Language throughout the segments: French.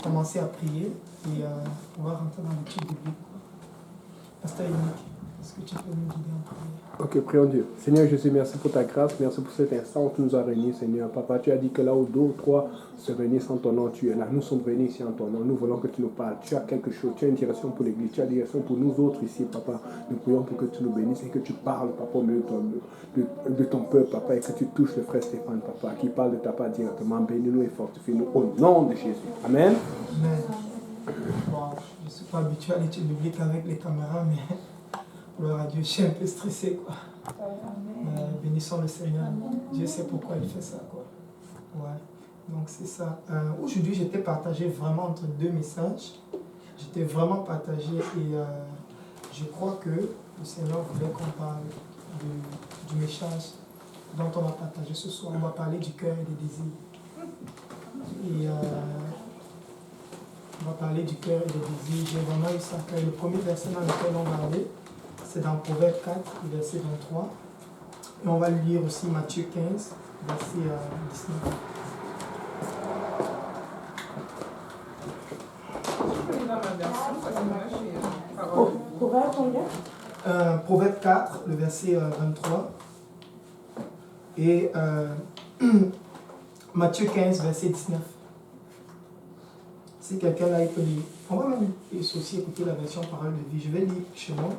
commencer à prier et on va rentrer dans l'étude biblique. Pasteur Yannick, est-ce que tu peux nous guider en prière? Ok, prions Dieu. Seigneur Jésus, merci pour ta grâce, merci pour cet instant où tu nous as réunis, Seigneur. Papa, tu as dit que là où deux ou trois se réunissent en ton nom, tu es là. Nous sommes réunis ici en ton nom. Nous voulons que tu nous parles. Tu as quelque chose, tu as une direction pour l'Église, tu as une direction pour nous autres ici, Papa. Nous prions pour que tu nous bénisses et que tu parles, Papa, au milieu de ton peuple, Papa, et que tu touches le frère Stéphane, Papa, qui parle de ta part directement. Bénis-nous et fortifie-nous au nom de Jésus. Amen. Amen. Bon, je ne suis pas habitué à l'étude biblique avec les caméras, mais gloire à Dieu, je suis un peu stressé, quoi. Bénissons le Seigneur. Dieu sait pourquoi il fait ça, quoi. Ouais, donc c'est ça. Aujourd'hui, j'étais partagé vraiment entre deux messages. J'étais vraiment partagé et je crois que le Seigneur voulait qu'on parle du message dont on va partager ce soir. On va parler du cœur et des désirs. Et on va parler du cœur et des désirs. J'ai vraiment eu ça. Le premier verset dans lequel on va aller, c'est dans Proverbe 4, verset 23. Et on va lire aussi Matthieu 15, verset 19. Proverbe combien? Proverbe 4, le verset 23. Et Matthieu 15, verset 19. Si quelqu'un là, il peut lire. On va même aussi écouter la version parole de vie. Je vais lire chez moi.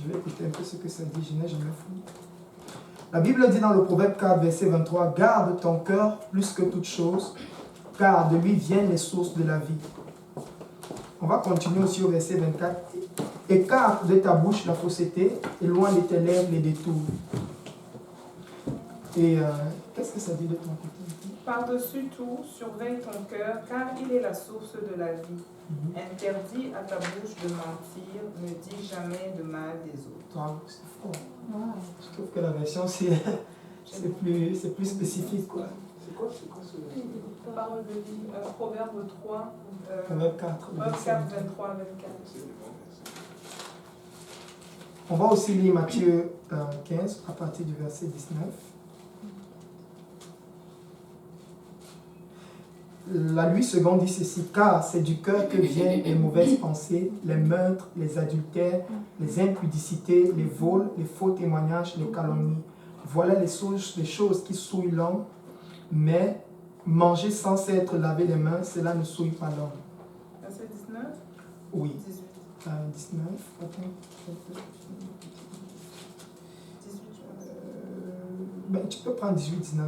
Je vais écouter un peu ce que ça dit. Je n'ai jamais fouillé. La Bible dit dans le Proverbe 4, verset 23, « Garde ton cœur plus que toute chose, car de lui viennent les sources de la vie. » On va continuer aussi au verset 24. « Écarte de ta bouche la fausseté, et loin de tes lèvres les détours. » Et qu'est-ce que ça dit de ton côté? Par-dessus tout, surveille ton cœur, car il est la source de la vie. Interdis à ta bouche de mentir, ne dis jamais de mal des autres. C'est fort. Je trouve que la version, c'est plus spécifique, quoi. C'est quoi ce... Parole de vie, Proverbe 3, Proverbe 4, Proverbe 4, 23, 24. On va aussi lire Matthieu 15 à partir du verset 19. La Louis II dit ceci, car c'est du cœur que viennent les mauvaises pensées, les meurtres, les adultères, les impudicités, les vols, les faux témoignages, les calomnies. Voilà les choses qui souillent l'homme, mais manger sans s'être lavé les mains, cela ne souille pas l'homme. Verset 19? Oui. 18. 19, attends. 18. Tu peux prendre 18, 19.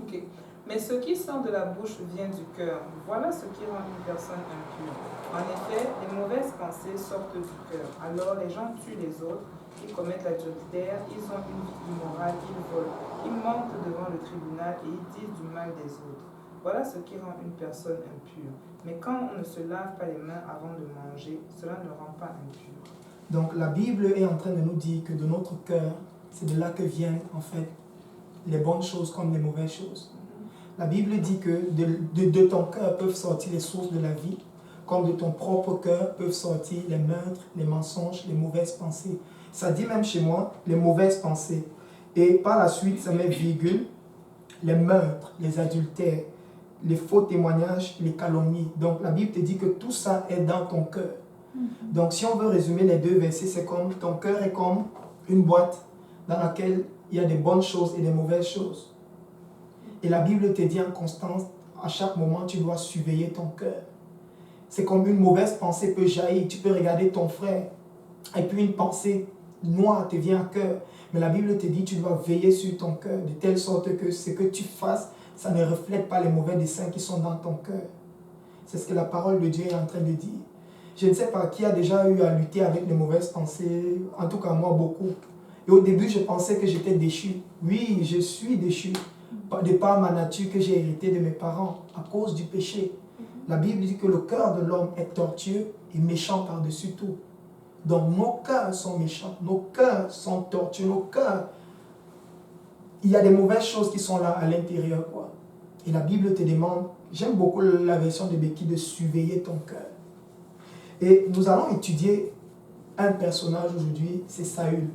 Ok. Mais ce qui sort de la bouche vient du cœur. Voilà ce qui rend une personne impure. En effet, les mauvaises pensées sortent du cœur. Alors les gens tuent les autres, ils commettent l'adultère, ils ont une vie immorale, ils volent, ils mentent devant le tribunal et ils disent du mal des autres. Voilà ce qui rend une personne impure. Mais quand on ne se lave pas les mains avant de manger, cela ne rend pas impur. Donc la Bible est en train de nous dire que de notre cœur, c'est de là que viennent en fait les bonnes choses comme les mauvaises choses. La Bible dit que de ton cœur peuvent sortir les sources de la vie, comme de ton propre cœur peuvent sortir les meurtres, les mensonges, les mauvaises pensées. Ça dit même chez moi, les mauvaises pensées. Et par la suite, ça met virgule, les meurtres, les adultères, les faux témoignages, les calomnies. Donc la Bible te dit que tout ça est dans ton cœur. Donc si on veut résumer les deux versets, c'est comme ton cœur est comme une boîte dans laquelle il y a des bonnes choses et des mauvaises choses. Et la Bible te dit en constance, à chaque moment, tu dois surveiller ton cœur. C'est comme une mauvaise pensée peut jaillir. Tu peux regarder ton frère et puis une pensée noire te vient à cœur. Mais la Bible te dit, tu dois veiller sur ton cœur de telle sorte que ce que tu fasses, ça ne reflète pas les mauvais desseins qui sont dans ton cœur. C'est ce que la parole de Dieu est en train de dire. Je ne sais pas qui a déjà eu à lutter avec les mauvaises pensées. En tout cas, moi, beaucoup. Et au début, je pensais que j'étais déchu. Oui, je suis déchu. De par ma nature que j'ai hérité de mes parents, à cause du péché. La Bible dit que le cœur de l'homme est tortueux et méchant par-dessus tout. Donc nos cœurs sont méchants, nos cœurs sont tortueux, nos cœurs, il y a des mauvaises choses qui sont là à l'intérieur, quoi. Et la Bible te demande, j'aime beaucoup la version de Becky, de surveiller ton cœur. Et nous allons étudier un personnage aujourd'hui, c'est Saül.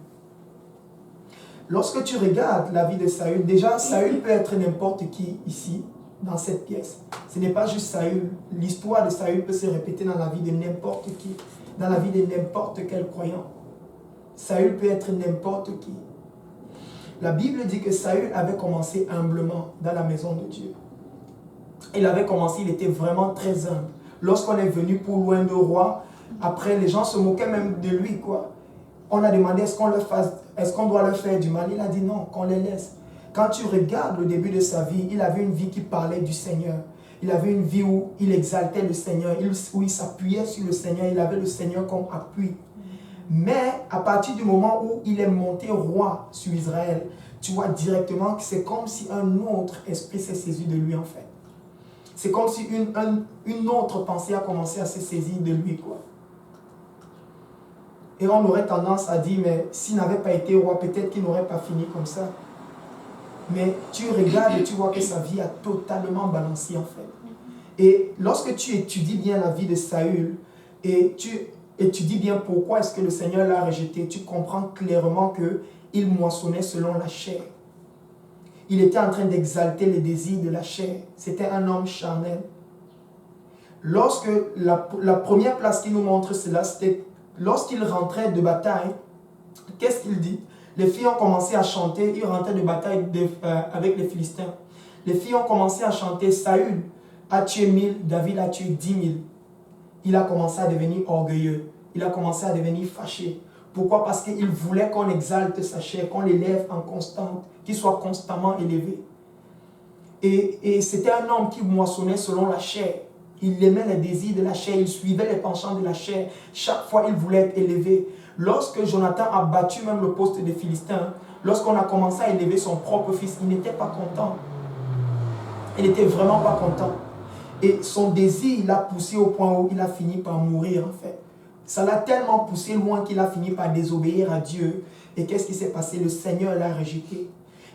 Lorsque tu regardes la vie de Saül, déjà Saül peut être n'importe qui ici, dans cette pièce. Ce n'est pas juste Saül. L'histoire de Saül peut se répéter dans la vie de n'importe qui, dans la vie de n'importe quel croyant. Saül peut être n'importe qui. La Bible dit que Saül avait commencé humblement dans la maison de Dieu. Il avait commencé, il était vraiment très humble. Lorsqu'on est venu pour loin de roi, après les gens se moquaient même de lui, quoi. On a demandé est-ce qu'on doit leur faire du mal. Il a dit non, qu'on les laisse. Quand tu regardes le début de sa vie, il avait une vie qui parlait du Seigneur. Il avait une vie où il exaltait le Seigneur, où il s'appuyait sur le Seigneur. Il avait le Seigneur comme appui. Mais à partir du moment où il est monté roi sur Israël, tu vois directement que c'est comme si un autre esprit s'est saisi de lui en fait. C'est comme si une autre pensée a commencé à se saisir de lui, quoi. Et on aurait tendance à dire, mais s'il n'avait pas été roi, peut-être qu'il n'aurait pas fini comme ça. Mais tu regardes et tu vois que sa vie a totalement balancé en fait. Et lorsque tu étudies bien la vie de Saül, et tu étudies bien pourquoi est-ce que le Seigneur l'a rejeté, tu comprends clairement qu'il moissonnait selon la chair. Il était en train d'exalter les désirs de la chair. C'était un homme charnel. Lorsque la première place qui nous montre cela, c'était lorsqu'il rentrait de bataille, qu'est-ce qu'il dit? Les filles ont commencé à chanter, il rentrait de bataille avec les Philistins. Les filles ont commencé à chanter, Saül a tué 1000, David a tué 10 000. Il a commencé à devenir orgueilleux, il a commencé à devenir fâché. Pourquoi? Parce qu'il voulait qu'on exalte sa chair, qu'on l'élève en constante, qu'il soit constamment élevé. Et c'était un homme qui moissonnait selon la chair. Il aimait les désirs de la chair, il suivait les penchants de la chair. Chaque fois, il voulait être élevé. Lorsque Jonathan a battu même le poste des Philistins, lorsqu'on a commencé à élever son propre fils, il n'était pas content. Il n'était vraiment pas content. Et son désir l'a poussé au point où il a fini par mourir en fait. Ça l'a tellement poussé loin qu'il a fini par désobéir à Dieu. Et qu'est-ce qui s'est passé? Le Seigneur l'a rejeté.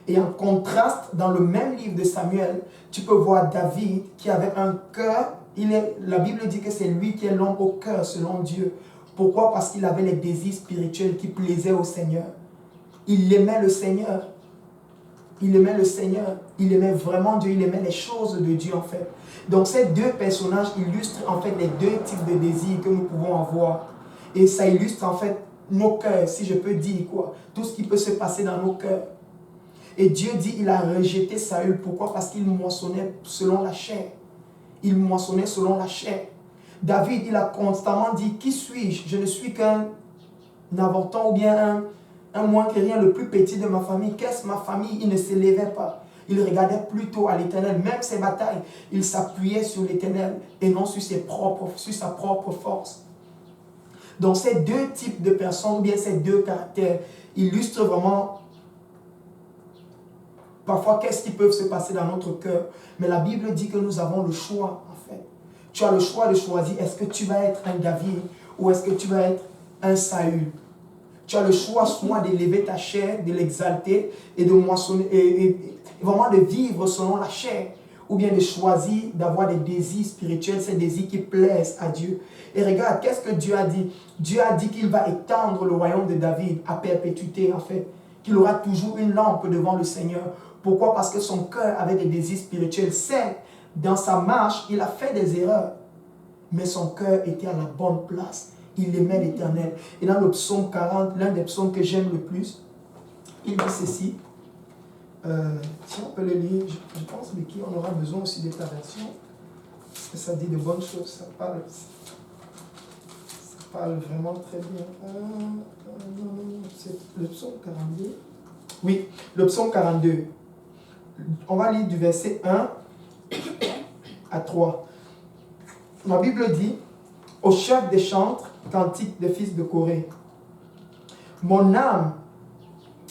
Et en contraste, dans le même livre de Samuel, tu peux voir David qui avait un cœur. La Bible dit que c'est lui qui est l'homme au cœur selon Dieu. Pourquoi? Parce qu'il avait les désirs spirituels qui plaisaient au Seigneur. Il aimait le Seigneur. Il aimait le Seigneur. Il aimait vraiment Dieu. Il aimait les choses de Dieu en fait. Donc ces deux personnages illustrent en fait les deux types de désirs que nous pouvons avoir. Et ça illustre en fait nos cœurs, si je peux dire quoi. Tout ce qui peut se passer dans nos cœurs. Et Dieu dit il a rejeté Saül. Pourquoi? Parce qu'il moissonnait selon la chair. Il moissonnait selon la chair. David, il a constamment dit, qui suis-je? Je ne suis qu'un avorton ou bien un moins que rien, le plus petit de ma famille. Qu'est-ce ma famille? Il ne s'élevait pas. Il regardait plutôt à l'Éternel. Même ses batailles, il s'appuyait sur l'Éternel et non sur sa propre force. Donc ces deux types de personnes, ou bien ces deux caractères, illustrent vraiment parfois qu'est-ce qui peut se passer dans notre cœur. Mais la Bible dit que nous avons le choix en fait. Tu as le choix de choisir, est-ce que tu vas être un David ou est-ce que tu vas être un Saül? Tu as le choix soit d'élever ta chair, de l'exalter et de moissonner, et vraiment de vivre selon la chair, ou bien de choisir d'avoir des désirs spirituels, ces désirs qui plaisent à Dieu. Et regarde, qu'est-ce que Dieu a dit? Dieu a dit qu'il va étendre le royaume de David à perpétuité en fait, qu'il aura toujours une lampe devant le Seigneur. Pourquoi? Parce que son cœur avait des désirs spirituels. Certes, dans sa marche, il a fait des erreurs, mais son cœur était à la bonne place. Il aimait l'Éternel. Et dans le psaume 40, l'un des psaumes que j'aime le plus, il dit ceci. Tiens, on peut le lire, je pense, mais qui on aura besoin aussi de ta version. Parce que ça dit de bonnes choses, ça parle vraiment très bien. C'est le psaume 42. Oui, le psaume 42. On va lire du verset 1 à 3. Ma Bible dit, au chef des chantres, cantique des fils de Corée. Mon âme,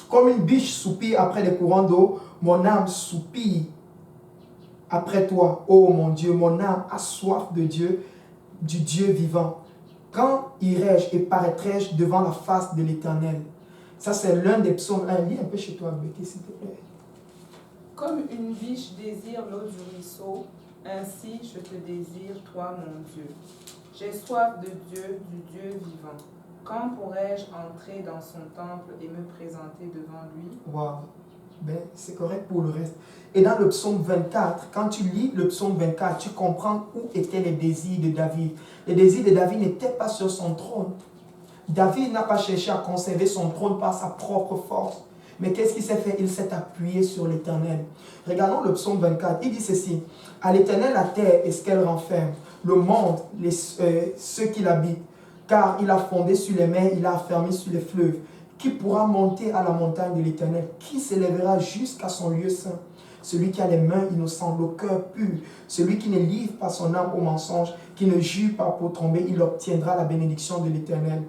comme une biche soupire après les courants d'eau, mon âme soupire après toi, ô mon Dieu. Mon âme a soif de Dieu, du Dieu vivant. Quand irai-je et paraîtrai-je devant la face de l'Éternel? Ça, c'est l'un des psaumes. Lis un peu chez toi, Becky, s'il te plaît. Comme une biche désire l'eau du ruisseau, ainsi je te désire, toi, mon Dieu. J'ai soif de Dieu, du Dieu vivant. Quand pourrai-je entrer dans son temple et me présenter devant lui? Wow. ben, c'est correct pour le reste. Et dans le psaume 24, quand tu lis le psaume 24, tu comprends où étaient les désirs de David. Les désirs de David n'étaient pas sur son trône. David n'a pas cherché à conserver son trône par sa propre force. Mais qu'est-ce qu'il s'est fait? Il s'est appuyé sur l'Éternel. Regardons le psaume 24. Il dit ceci. À l'Éternel la terre et ce qu'elle renferme, le monde, ceux qui l'habitent. Car il a fondé sur les mers, il a affermi sur les fleuves. Qui pourra monter à la montagne de l'Éternel? Qui s'élèvera jusqu'à son lieu saint? Celui qui a les mains innocentes, le cœur pur, celui qui ne livre pas son âme au mensonge, qui ne jure pas pour tomber, il obtiendra la bénédiction de l'Éternel.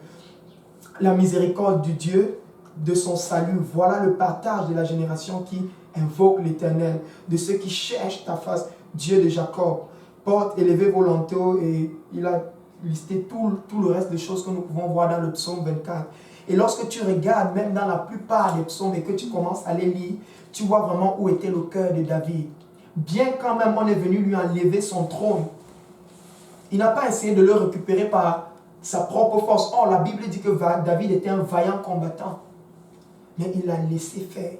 La miséricorde du Dieu, de son salut, voilà le partage de la génération qui invoque l'Éternel, de ceux qui cherchent ta face, Dieu de Jacob. Porte, élevez vos lentilles, et il a listé tout le reste des choses que nous pouvons voir dans le psaume 24. Et lorsque tu regardes, même dans la plupart des psaumes, et que tu commences à les lire, tu vois vraiment où était le cœur de David. Bien quand même on est venu lui enlever son trône, il n'a pas essayé de le récupérer par sa propre force. Or, la Bible dit que David était un vaillant combattant. Mais il a laissé faire.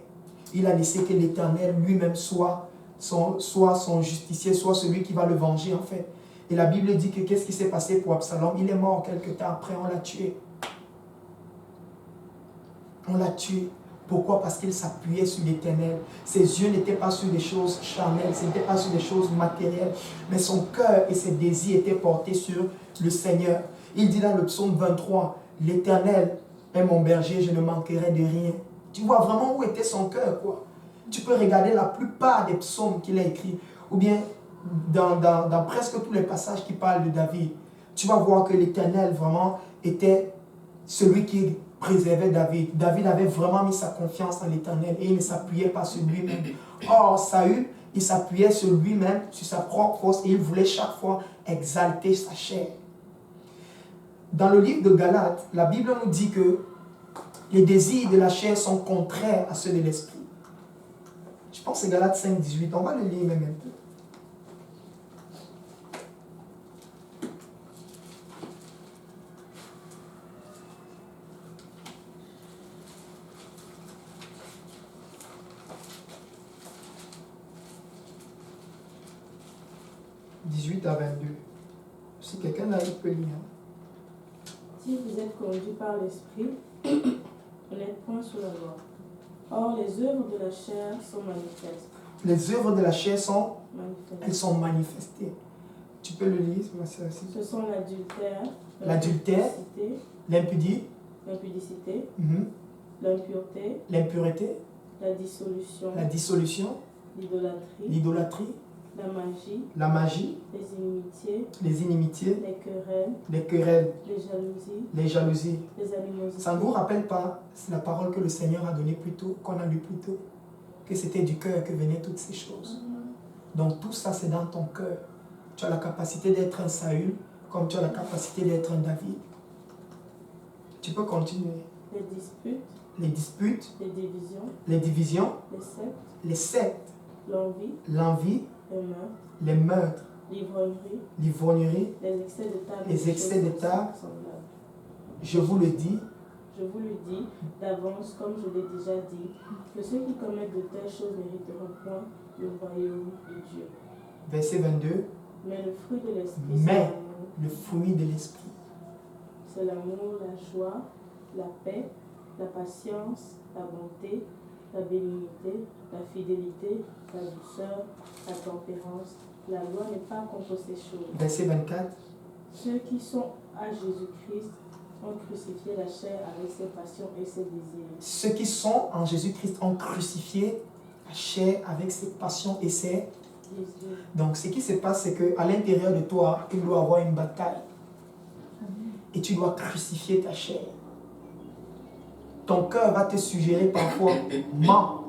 Il a laissé que l'Éternel lui-même soit son justicier, soit celui qui va le venger en fait. Et la Bible dit que qu'est-ce qui s'est passé pour Absalom? Il est mort quelque temps après, on l'a tué. On l'a tué. Pourquoi? Parce qu'il s'appuyait sur l'Éternel. Ses yeux n'étaient pas sur des choses charnelles, ce n'était pas sur des choses matérielles, mais son cœur et ses désirs étaient portés sur le Seigneur. Il dit dans le psaume 23, l'Éternel est mon berger, je ne manquerai de rien. Tu vois vraiment où était son cœur, quoi. Tu peux regarder la plupart des psaumes qu'il a écrits, ou bien dans presque tous les passages qui parlent de David. Tu vas voir que l'Éternel vraiment était celui qui préservait David. David avait vraiment mis sa confiance en l'Éternel et il ne s'appuyait pas sur lui-même. Or, Saül, il s'appuyait sur lui-même, sur sa propre force, et il voulait chaque fois exalter sa chair. Dans le livre de Galates, la Bible nous dit que les désirs de la chair sont contraires à ceux de l'esprit. Je pense que c'est Galates 5, 18. On va le lire même un peu. À 22. Si quelqu'un a, il peut lire. Si vous êtes conduits par l'esprit, vous n'êtes point sous la loi. Or, les œuvres de la chair sont manifestes. Les œuvres de la chair sont elles sont manifestées. Tu peux le lire, ce sont l'adultère, l'impudicité, l'impureté, la dissolution, l'idolâtrie, la magie, les inimitiés, les querelles, les jalousies. Ça ne vous rappelle pas la parole que le Seigneur a donnée plus tôt, qu'on a lu plus tôt, que c'était du cœur que venaient toutes ces choses. Donc tout ça c'est dans ton cœur. Tu as la capacité d'être un Saül, comme tu as la capacité d'être un David. Tu peux continuer. Les disputes, les divisions, les sectes, l'envie, les meurtres, l'ivrognerie, les excès de table. Je vous le dis d'avance, comme je l'ai déjà dit, que ceux qui commettent de telles choses n'hériteront point le royaume de Dieu. Verset 22. Mais le fruit de l'esprit, c'est l'amour, la joie, la paix, la patience, la bonté, la bénignité, la fidélité, la douceur, la tempérance. La loi n'est pas contre ces choses. Verset 24. Ceux qui sont à Jésus-Christ ont crucifié la chair avec ses passions et ses désirs. Ceux qui sont en Jésus-Christ ont crucifié la chair avec ses passions et ses désirs. Donc ce qui se passe, c'est qu'à l'intérieur de toi, il doit y avoir une bataille. Et tu dois crucifier ta chair. Ton cœur va te suggérer parfois, mens.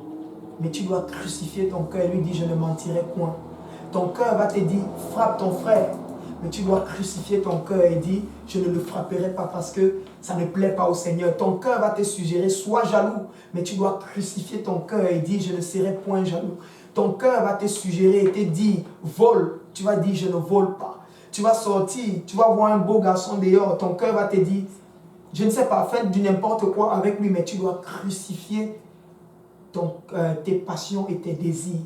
Mais tu dois crucifier ton cœur et lui dire, je ne mentirai point. Ton cœur va te dire, frappe ton frère. Mais tu dois crucifier ton cœur et dire, je ne le frapperai pas parce que ça ne plaît pas au Seigneur. Ton cœur va te suggérer, sois jaloux. Mais tu dois crucifier ton cœur et dire, je ne serai point jaloux. Ton cœur va te suggérer et te dire, vole. Tu vas dire, je ne vole pas. Tu vas sortir, tu vas voir un beau garçon dehors. Ton cœur va te dire, je ne sais pas, faites du n'importe quoi avec lui, mais tu dois crucifier tes passions et tes désirs.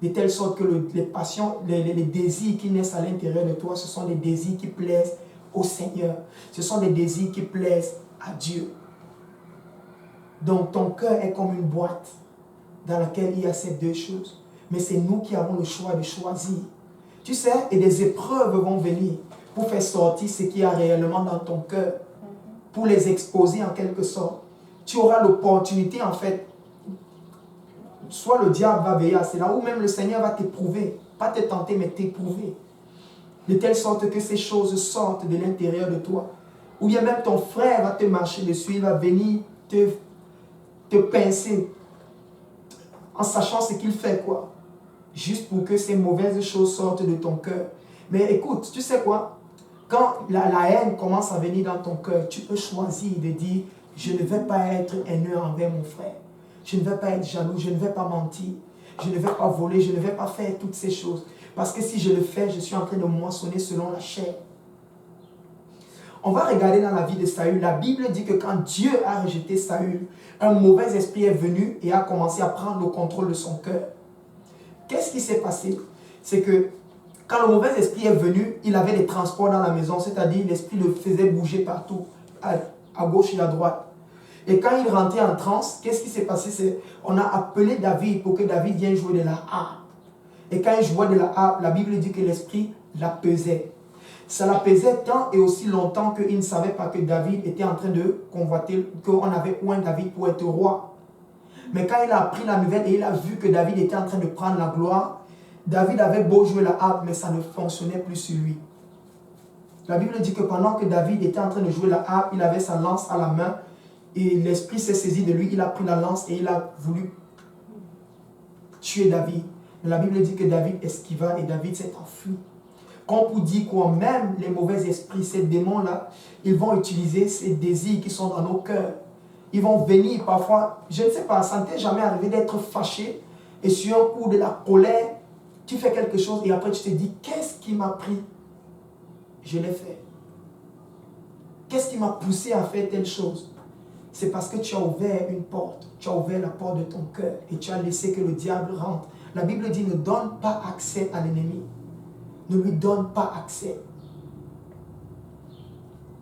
De telle sorte que les passions, les désirs qui naissent à l'intérieur de toi, ce sont des désirs qui plaisent au Seigneur. Ce sont des désirs qui plaisent à Dieu. Donc ton cœur est comme une boîte dans laquelle il y a ces deux choses. Mais c'est nous qui avons le choix de choisir. Tu sais, et des épreuves vont venir pour faire sortir ce qu'il y a réellement dans ton cœur, pour les exposer en quelque sorte. Tu auras l'opportunité en fait, soit le diable va veiller à cela, ou même le Seigneur va t'éprouver, pas te tenter mais t'éprouver, de telle sorte que ces choses sortent de l'intérieur de toi. Ou bien même ton frère va te marcher dessus, il va venir te pincer, en sachant ce qu'il fait quoi, juste pour que ces mauvaises choses sortent de ton cœur. Mais écoute, tu sais quoi, quand la haine commence à venir dans ton cœur, tu peux choisir de dire, je ne vais pas être haineux envers mon frère, je ne vais pas être jaloux, je ne vais pas mentir, je ne vais pas voler, je ne vais pas faire toutes ces choses. Parce que si je le fais, je suis en train de moissonner selon la chair. On va regarder dans la vie de Saül. La Bible dit que quand Dieu a rejeté Saül, un mauvais esprit est venu et a commencé à prendre le contrôle de son cœur. Qu'est-ce qui s'est passé? C'est que quand le mauvais esprit est venu, il avait des transports dans la maison, c'est-à-dire l'esprit le faisait bouger partout, à gauche et à droite. Et quand il rentrait en transe, qu'est-ce qui s'est passé? On a appelé David pour que David vienne jouer de la harpe. Et quand il jouait de la harpe, la Bible dit que l'esprit la pesait. Ça la pesait tant et aussi longtemps qu'il ne savait pas que David était en train de convoiter, qu'on avait oint David pour être roi. Mais quand il a appris la nouvelle et il a vu que David était en train de prendre la gloire, David avait beau jouer la harpe, mais ça ne fonctionnait plus sur lui. La Bible dit que pendant que David était en train de jouer la harpe, il avait sa lance à la main et l'esprit s'est saisi de lui, il a pris la lance et il a voulu tuer David. Mais la Bible dit que David esquiva et David s'est enfui. Comme pour dire quoi, même les mauvais esprits, ces démons-là, ils vont utiliser ces désirs qui sont dans nos cœurs. Ils vont venir parfois, je ne sais pas, ça ne t'est jamais arrivé d'être fâché et sur un coup de la colère, tu fais quelque chose et après tu te dis, qu'est-ce qui m'a pris? Je l'ai fait. Qu'est-ce qui m'a poussé à faire telle chose? C'est parce que tu as ouvert une porte, tu as ouvert la porte de ton cœur et tu as laissé que le diable rentre. La Bible dit, ne donne pas accès à l'ennemi. Ne lui donne pas accès.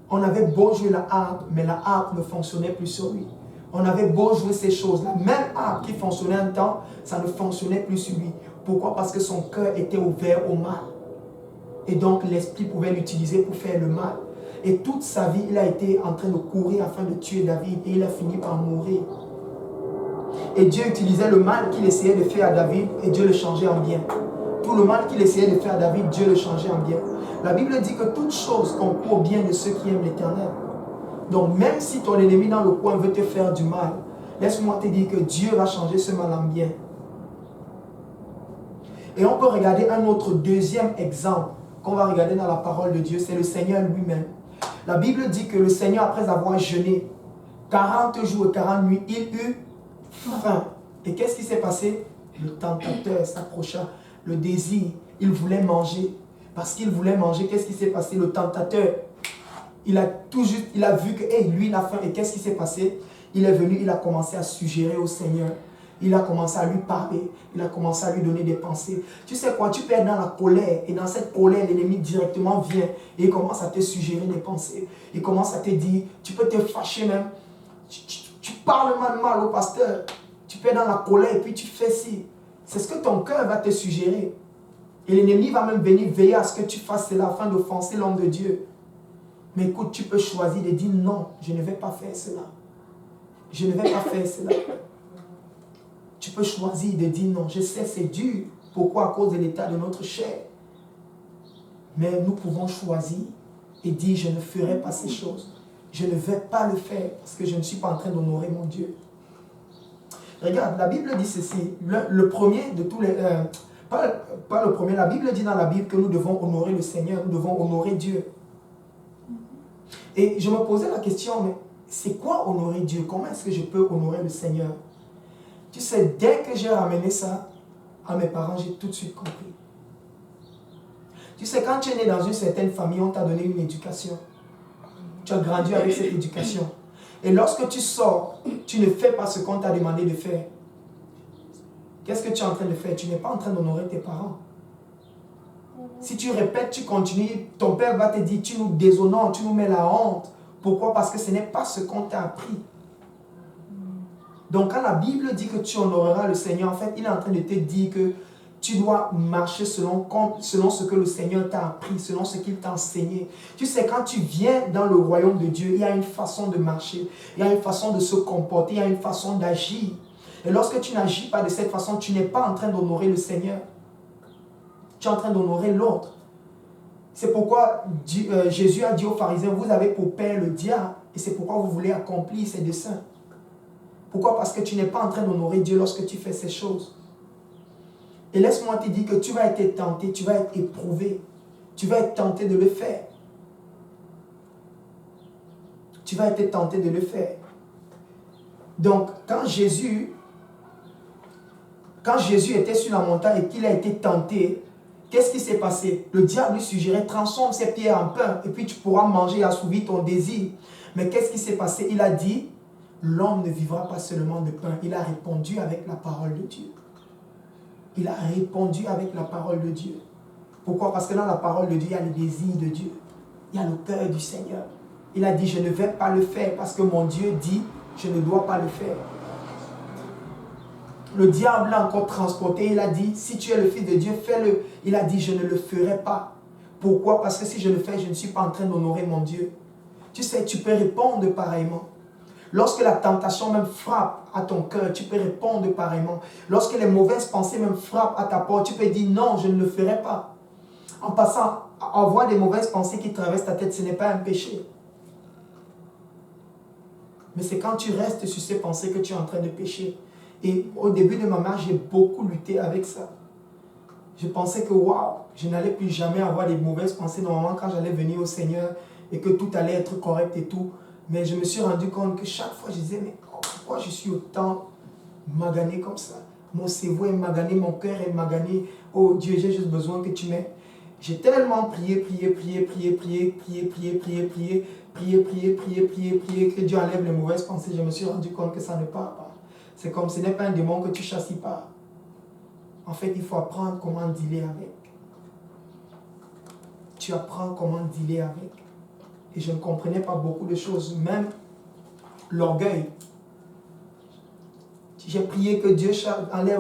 On avait beau jouer la harpe, mais la harpe ne fonctionnait plus sur lui. On avait beau jouer ces choses, la même harpe qui fonctionnait un temps, ça ne fonctionnait plus sur lui. Pourquoi? Parce que son cœur était ouvert au mal. Et donc l'esprit pouvait l'utiliser pour faire le mal. Et toute sa vie, il a été en train de courir afin de tuer David et il a fini par mourir. Et Dieu utilisait le mal qu'il essayait de faire à David et Dieu le changeait en bien. Tout le mal qu'il essayait de faire à David, Dieu le changeait en bien. La Bible dit que toute chose concourt au bien de ceux qui aiment l'Éternel. Donc même si ton ennemi dans le coin veut te faire du mal, laisse-moi te dire que Dieu va changer ce mal en bien. Et on peut regarder un autre deuxième exemple qu'on va regarder dans la parole de Dieu, c'est le Seigneur lui-même. La Bible dit que le Seigneur, après avoir jeûné 40 jours et 40 nuits, il eut faim. Et qu'est-ce qui s'est passé? Le tentateur s'approcha, le désir, il voulait manger. Parce qu'il voulait manger, qu'est-ce qui s'est passé? Le tentateur, il a vu que lui, il a faim. Et qu'est-ce qui s'est passé? Il est venu, il a commencé à suggérer au Seigneur. Il a commencé à lui parler. Il a commencé à lui donner des pensées. Tu sais quoi? Tu peux être dans la colère. Et dans cette colère, l'ennemi directement vient. Et il commence à te suggérer des pensées. Il commence à te dire, tu peux te fâcher même. Tu parles mal au pasteur. Tu peux être dans la colère et puis tu fais ci. C'est ce que ton cœur va te suggérer. Et l'ennemi va même venir veiller à ce que tu fasses cela afin d'offenser l'homme de Dieu. Mais écoute, tu peux choisir de dire non, je ne vais pas faire cela. Je ne vais pas faire cela. Tu peux choisir de dire non. Je sais, c'est dur. Pourquoi? À cause de l'état de notre chair. Mais nous pouvons choisir et dire je ne ferai pas ces choses. Je ne vais pas le faire parce que je ne suis pas en train d'honorer mon Dieu. Regarde, la Bible dit ceci. Le premier de tous les... pas le premier. La Bible dit dans la Bible que nous devons honorer le Seigneur. Nous devons honorer Dieu. Et je me posais la question, mais c'est quoi honorer Dieu? Comment est-ce que je peux honorer le Seigneur? Tu sais, dès que j'ai ramené ça à mes parents, j'ai tout de suite compris. Tu sais, quand tu es né dans une certaine famille, on t'a donné une éducation. Tu as grandi avec cette éducation. Et lorsque tu sors, tu ne fais pas ce qu'on t'a demandé de faire. qu'est-ce que tu es en train de faire? Tu n'es pas en train d'honorer tes parents. Si tu répètes, tu continues, ton père va te dire, tu nous déshonores, tu nous mets la honte. Pourquoi? Parce que ce n'est pas ce qu'on t'a appris. Donc quand la Bible dit que tu honoreras le Seigneur, en fait, il est en train de te dire que tu dois marcher selon ce que le Seigneur t'a appris, selon ce qu'il t'a enseigné. Tu sais, quand tu viens dans le royaume de Dieu, il y a une façon de marcher, il y a une façon de se comporter, il y a une façon d'agir. Et lorsque tu n'agis pas de cette façon, tu n'es pas en train d'honorer le Seigneur. Tu es en train d'honorer l'autre. C'est pourquoi Jésus a dit aux pharisiens, vous avez pour père le diable, et c'est pourquoi vous voulez accomplir ses desseins. Pourquoi? Parce que tu n'es pas en train d'honorer Dieu lorsque tu fais ces choses. Et laisse-moi te dire que tu vas être tenté, tu vas être éprouvé. Tu vas être tenté de le faire. Tu vas être tenté de le faire. Donc, quand Jésus était sur la montagne et qu'il a été tenté, qu'est-ce qui s'est passé? Le diable lui suggérait, transforme ses pieds en pain et puis tu pourras manger et assouvir ton désir. Mais qu'est-ce qui s'est passé? Il a dit, l'homme ne vivra pas seulement de pain. Il a répondu avec la parole de Dieu. Il a répondu avec la parole de Dieu. Pourquoi? Parce que dans la parole de Dieu, il y a le désir de Dieu. Il y a le cœur du Seigneur. Il a dit, je ne vais pas le faire parce que mon Dieu dit, je ne dois pas le faire. Le diable l'a encore transporté. Il a dit, si tu es le Fils de Dieu, fais-le. Il a dit, je ne le ferai pas. Pourquoi? Parce que si je le fais, je ne suis pas en train d'honorer mon Dieu. Tu sais, tu peux répondre pareillement. Lorsque la tentation même frappe à ton cœur, tu peux répondre pareillement. Lorsque les mauvaises pensées même frappent à ta porte, tu peux dire non, je ne le ferai pas. En passant, avoir des mauvaises pensées qui traversent ta tête, ce n'est pas un péché. Mais c'est quand tu restes sur ces pensées que tu es en train de pécher. Et au début de ma marche, j'ai beaucoup lutté avec ça. Je pensais que waouh, je n'allais plus jamais avoir des mauvaises pensées normalement quand j'allais venir au Seigneur et que tout allait être correct et tout. Mais je me suis rendu compte que chaque fois, je disais, mais pourquoi je suis autant magané comme ça? Mon cerveau est magané, mon cœur est magané. Oh Dieu, j'ai juste besoin que tu m'aides. J'ai tellement prié, que Dieu enlève les mauvaises pensées. Je me suis rendu compte que ça ne part pas. C'est comme ce n'est pas un démon que tu chassis pas. En fait, il faut apprendre comment dealer avec. Tu apprends comment dealer avec. Et je ne comprenais pas beaucoup de choses, même l'orgueil. J'ai prié que Dieu enlève.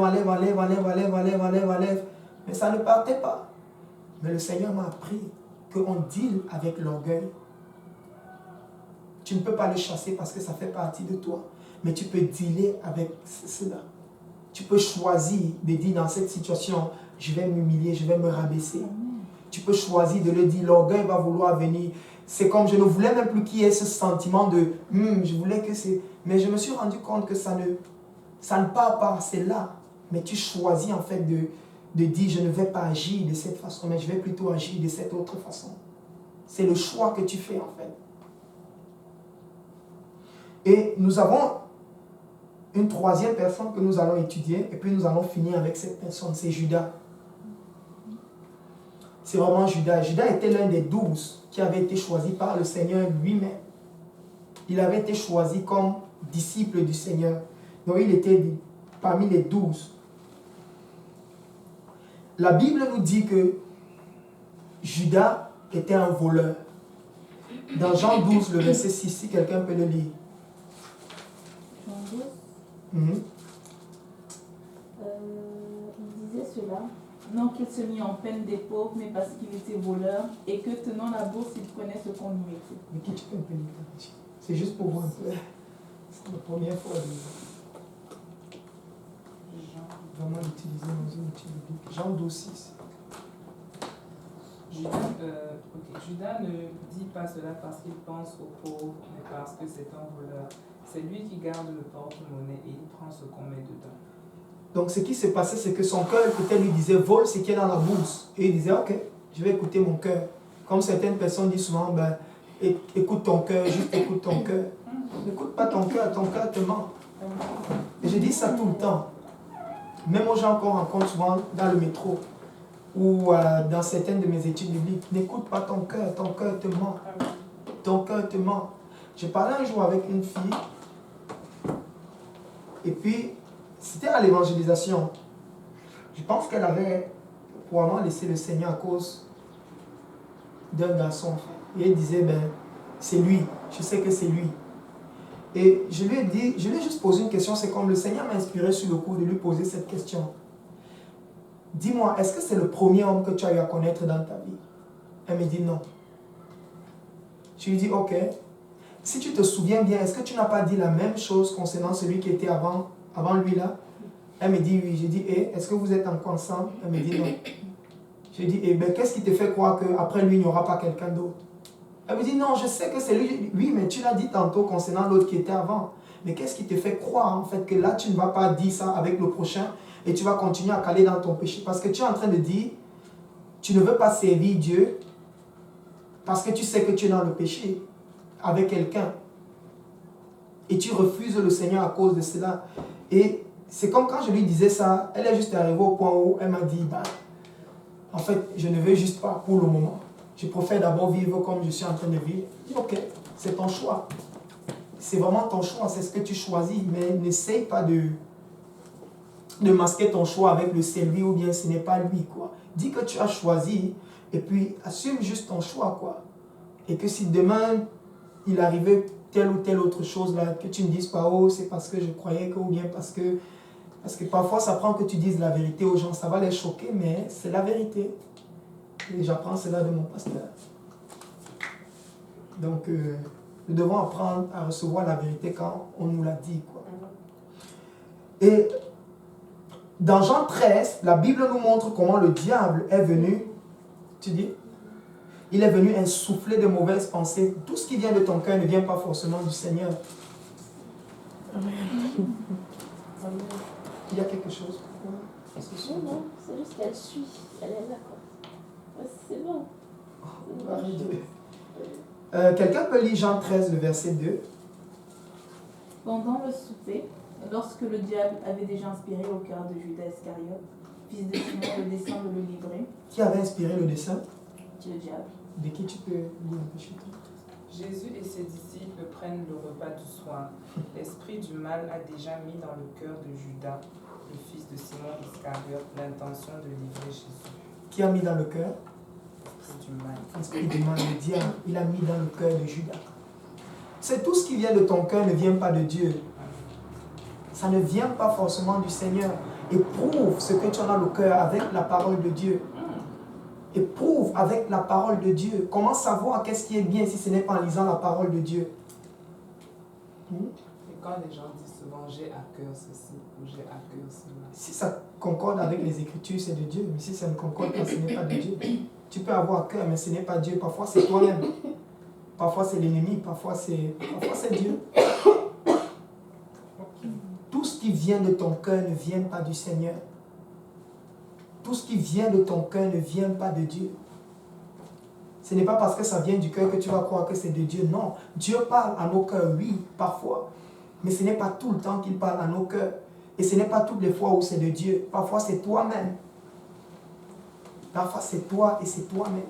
Mais ça ne partait pas. Mais le Seigneur m'a appris qu'on deal avec l'orgueil. Tu ne peux pas le chasser parce que ça fait partie de toi. Mais tu peux dealer avec cela. Tu peux choisir de dire dans cette situation, je vais m'humilier, je vais me rabaisser. Tu peux choisir de le dire, l'orgueil va vouloir venir. C'est comme je ne voulais même plus qu'il y ait ce sentiment de je voulais que c'est. Mais je me suis rendu compte que ça ne part pas, c'est là. Mais tu choisis en fait de dire je ne vais pas agir de cette façon, mais je vais plutôt agir de cette autre façon. C'est le choix que tu fais en fait. Et nous avons une troisième personne que nous allons étudier et puis nous allons finir avec cette personne, c'est Judas. C'est vraiment Judas. Judas était l'un des 12 qui avait été choisi par le Seigneur lui-même. Il avait été choisi comme disciple du Seigneur. Donc il était parmi les 12. La Bible nous dit que Judas était un voleur. Dans Jean 12, le verset 6, si quelqu'un peut le lire. Jean 12. Il disait cela. Non qu'il se mit en peine des pauvres, mais parce qu'il était voleur, et que tenant la bourse, il prenait ce qu'on lui mettait. Mais qui tu peux me payer? C'est juste pour voir un peu. C'est la première fois de vraiment l'utiliser dans une étude biblique. Jean 12, 6. Judas ne dit pas cela parce qu'il pense aux pauvres, mais parce que c'est un voleur. C'est lui qui garde le porte-monnaie et il prend ce qu'on met dedans. Donc ce qui s'est passé, c'est que son cœur peut-être lui disait vole ce qui est dans la bourse. Et il disait ok, je vais écouter mon cœur. Comme certaines personnes disent souvent, ben, écoute ton cœur, juste écoute ton cœur. N'écoute pas ton cœur te ment. Et je dis ça tout le temps. Même aux gens qu'on rencontre souvent dans le métro ou dans certaines de mes études bibliques, n'écoute pas ton cœur te ment. Ton cœur te ment. J'ai parlé un jour avec une fille et puis c'était à l'évangélisation. Je pense qu'elle avait probablement laissé le Seigneur à cause d'un garçon. Et elle disait, ben, c'est lui, je sais que c'est lui. Et je lui ai dit, je lui ai juste posé une question, c'est comme le Seigneur m'a inspiré sur le coup de lui poser cette question. Dis-moi, est-ce que c'est le premier homme que tu as eu à connaître dans ta vie? Elle me dit non. Je lui dis, ok. Si tu te souviens bien, est-ce que tu n'as pas dit la même chose concernant celui qui était avant lui là? Elle me dit oui. J'ai dit, est-ce que vous êtes encore ensemble? Elle me dit non. J'ai dit, ben, qu'est-ce qui te fait croire qu'après lui, il n'y aura pas quelqu'un d'autre? Elle me dit, non, je sais que c'est lui. Oui, mais tu l'as dit tantôt concernant l'autre qui était avant. Mais qu'est-ce qui te fait croire en fait que là, tu ne vas pas dire ça avec le prochain et tu vas continuer à caler dans ton péché? Parce que tu es en train de dire, tu ne veux pas servir Dieu parce que tu sais que tu es dans le péché avec quelqu'un. Et tu refuses le Seigneur à cause de cela. Et c'est comme quand je lui disais ça, elle est juste arrivée au point où elle m'a dit, bah, en fait, je ne veux juste pas pour le moment. Je préfère d'abord vivre comme je suis en train de vivre. Je dis, ok, c'est ton choix. C'est vraiment ton choix, c'est ce que tu choisis. Mais n'essaye pas de masquer ton choix avec le c'est lui ou bien ce n'est pas lui, quoi. Dis que tu as choisi et puis assume juste ton choix, quoi. Et que si demain, il arrivait telle ou telle autre chose là, que tu ne dises pas, oh, c'est parce que je croyais que, ou bien parce que parfois ça prend que tu dises la vérité aux gens, ça va les choquer, mais c'est la vérité. Et j'apprends cela de mon pasteur. Donc, nous devons apprendre à recevoir la vérité quand on nous l'a dit, quoi. Et dans Jean 13, la Bible nous montre comment le diable est venu, tu dis, il est venu insuffler de mauvaises pensées. Tout ce qui vient de ton cœur ne vient pas forcément du Seigneur. Amen. Il y a quelque chose? Non, c'est juste qu'elle suit. Elle est là, quoi. C'est bon. Quelqu'un peut lire Jean 13, le verset 2. Pendant le souper, lorsque le diable avait déjà inspiré au cœur de Judas Iscariote, fils de Simon, le dessein de le livrer. Qui avait inspiré le dessein? Le diable. De qui tu peux lire un peu chez toi? Jésus et ses disciples prennent le repas du soir. L'esprit du mal a déjà mis dans le cœur de Judas, le fils de Simon Iscariote, l'intention de livrer Jésus. Qui a mis dans le cœur? L'esprit du mal. L'esprit du mal, le diable, il a mis dans le cœur de Judas. C'est tout ce qui vient de ton cœur ne vient pas de Dieu. Ça ne vient pas forcément du Seigneur. Éprouve ce que tu as dans le cœur avec la parole de Dieu. Éprouve avec la parole de Dieu. Comment savoir qu'est-ce qui est bien si ce n'est pas en lisant la parole de Dieu? Et quand les gens disent souvent j'ai à cœur ceci ou j'ai à cœur cela. Si ça concorde avec les Écritures, c'est de Dieu. Mais si ça ne concorde pas, ce n'est pas de Dieu. Tu peux avoir à cœur, mais ce n'est pas Dieu. Parfois, c'est toi-même. Parfois, c'est l'ennemi. Parfois, c'est Dieu. Tout ce qui vient de ton cœur ne vient pas du Seigneur. Tout ce qui vient de ton cœur ne vient pas de Dieu. Ce n'est pas parce que ça vient du cœur que tu vas croire que c'est de Dieu. Non, Dieu parle à nos cœurs, oui, parfois. Mais ce n'est pas tout le temps qu'il parle à nos cœurs. Et ce n'est pas toutes les fois où c'est de Dieu. Parfois, c'est toi-même. Parfois, c'est toi et c'est toi-même.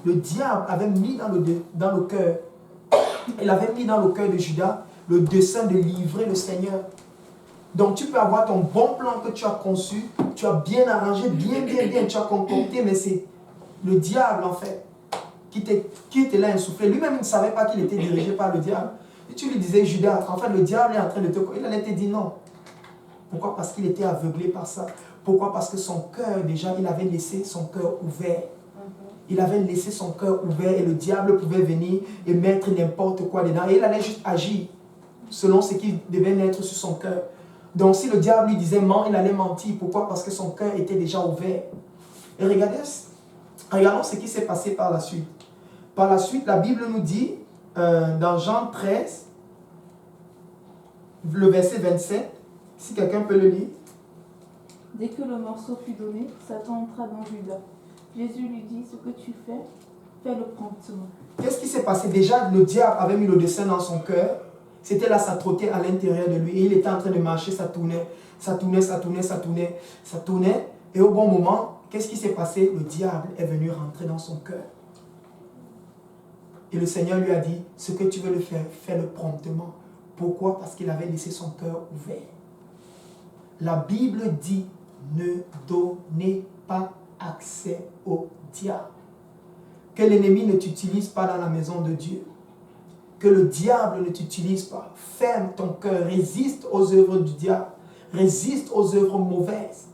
Le diable avait mis dans le cœur, il avait mis dans le cœur de Judas le dessein de livrer le Seigneur. Donc tu peux avoir ton bon plan que tu as conçu, tu as bien arrangé, bien, tu as concocté, mais c'est le diable en fait qui était là insufflé. Lui-même il ne savait pas qu'il était dirigé par le diable. Et tu lui disais, Judas, en fait le diable est en train de te... Il allait te dire non. Pourquoi? Parce qu'il était aveuglé par ça. Pourquoi? Parce que son cœur, déjà, il avait laissé son cœur ouvert. Il avait laissé son cœur ouvert et le diable pouvait venir et mettre n'importe quoi dedans. Et il allait juste agir selon ce qui devait naître sur son cœur. Donc si le diable lui disait ment, il allait mentir. Pourquoi? Parce que son cœur était déjà ouvert. Et regardons ce qui s'est passé par la suite. Par la suite, la Bible nous dit, dans Jean 13, le verset 27, si quelqu'un peut le lire. Dès que le morceau fut donné, Satan entra dans Judas. Jésus lui dit, ce que tu fais, fais-le promptement. Qu'est-ce qui s'est passé? Déjà, le diable avait mis le dessein dans son cœur. C'était là, ça trottait à l'intérieur de lui. Et il était en train de marcher, ça tournait. Et au bon moment, qu'est-ce qui s'est passé? Le diable est venu rentrer dans son cœur. Et le Seigneur lui a dit, ce que tu veux le faire, fais-le promptement. Pourquoi? Parce qu'il avait laissé son cœur ouvert. La Bible dit, Ne donnez pas accès au diable. Que l'ennemi ne t'utilise pas dans la maison de Dieu. Que le diable ne t'utilise pas. Ferme ton cœur, résiste aux œuvres du diable. Résiste aux œuvres mauvaises.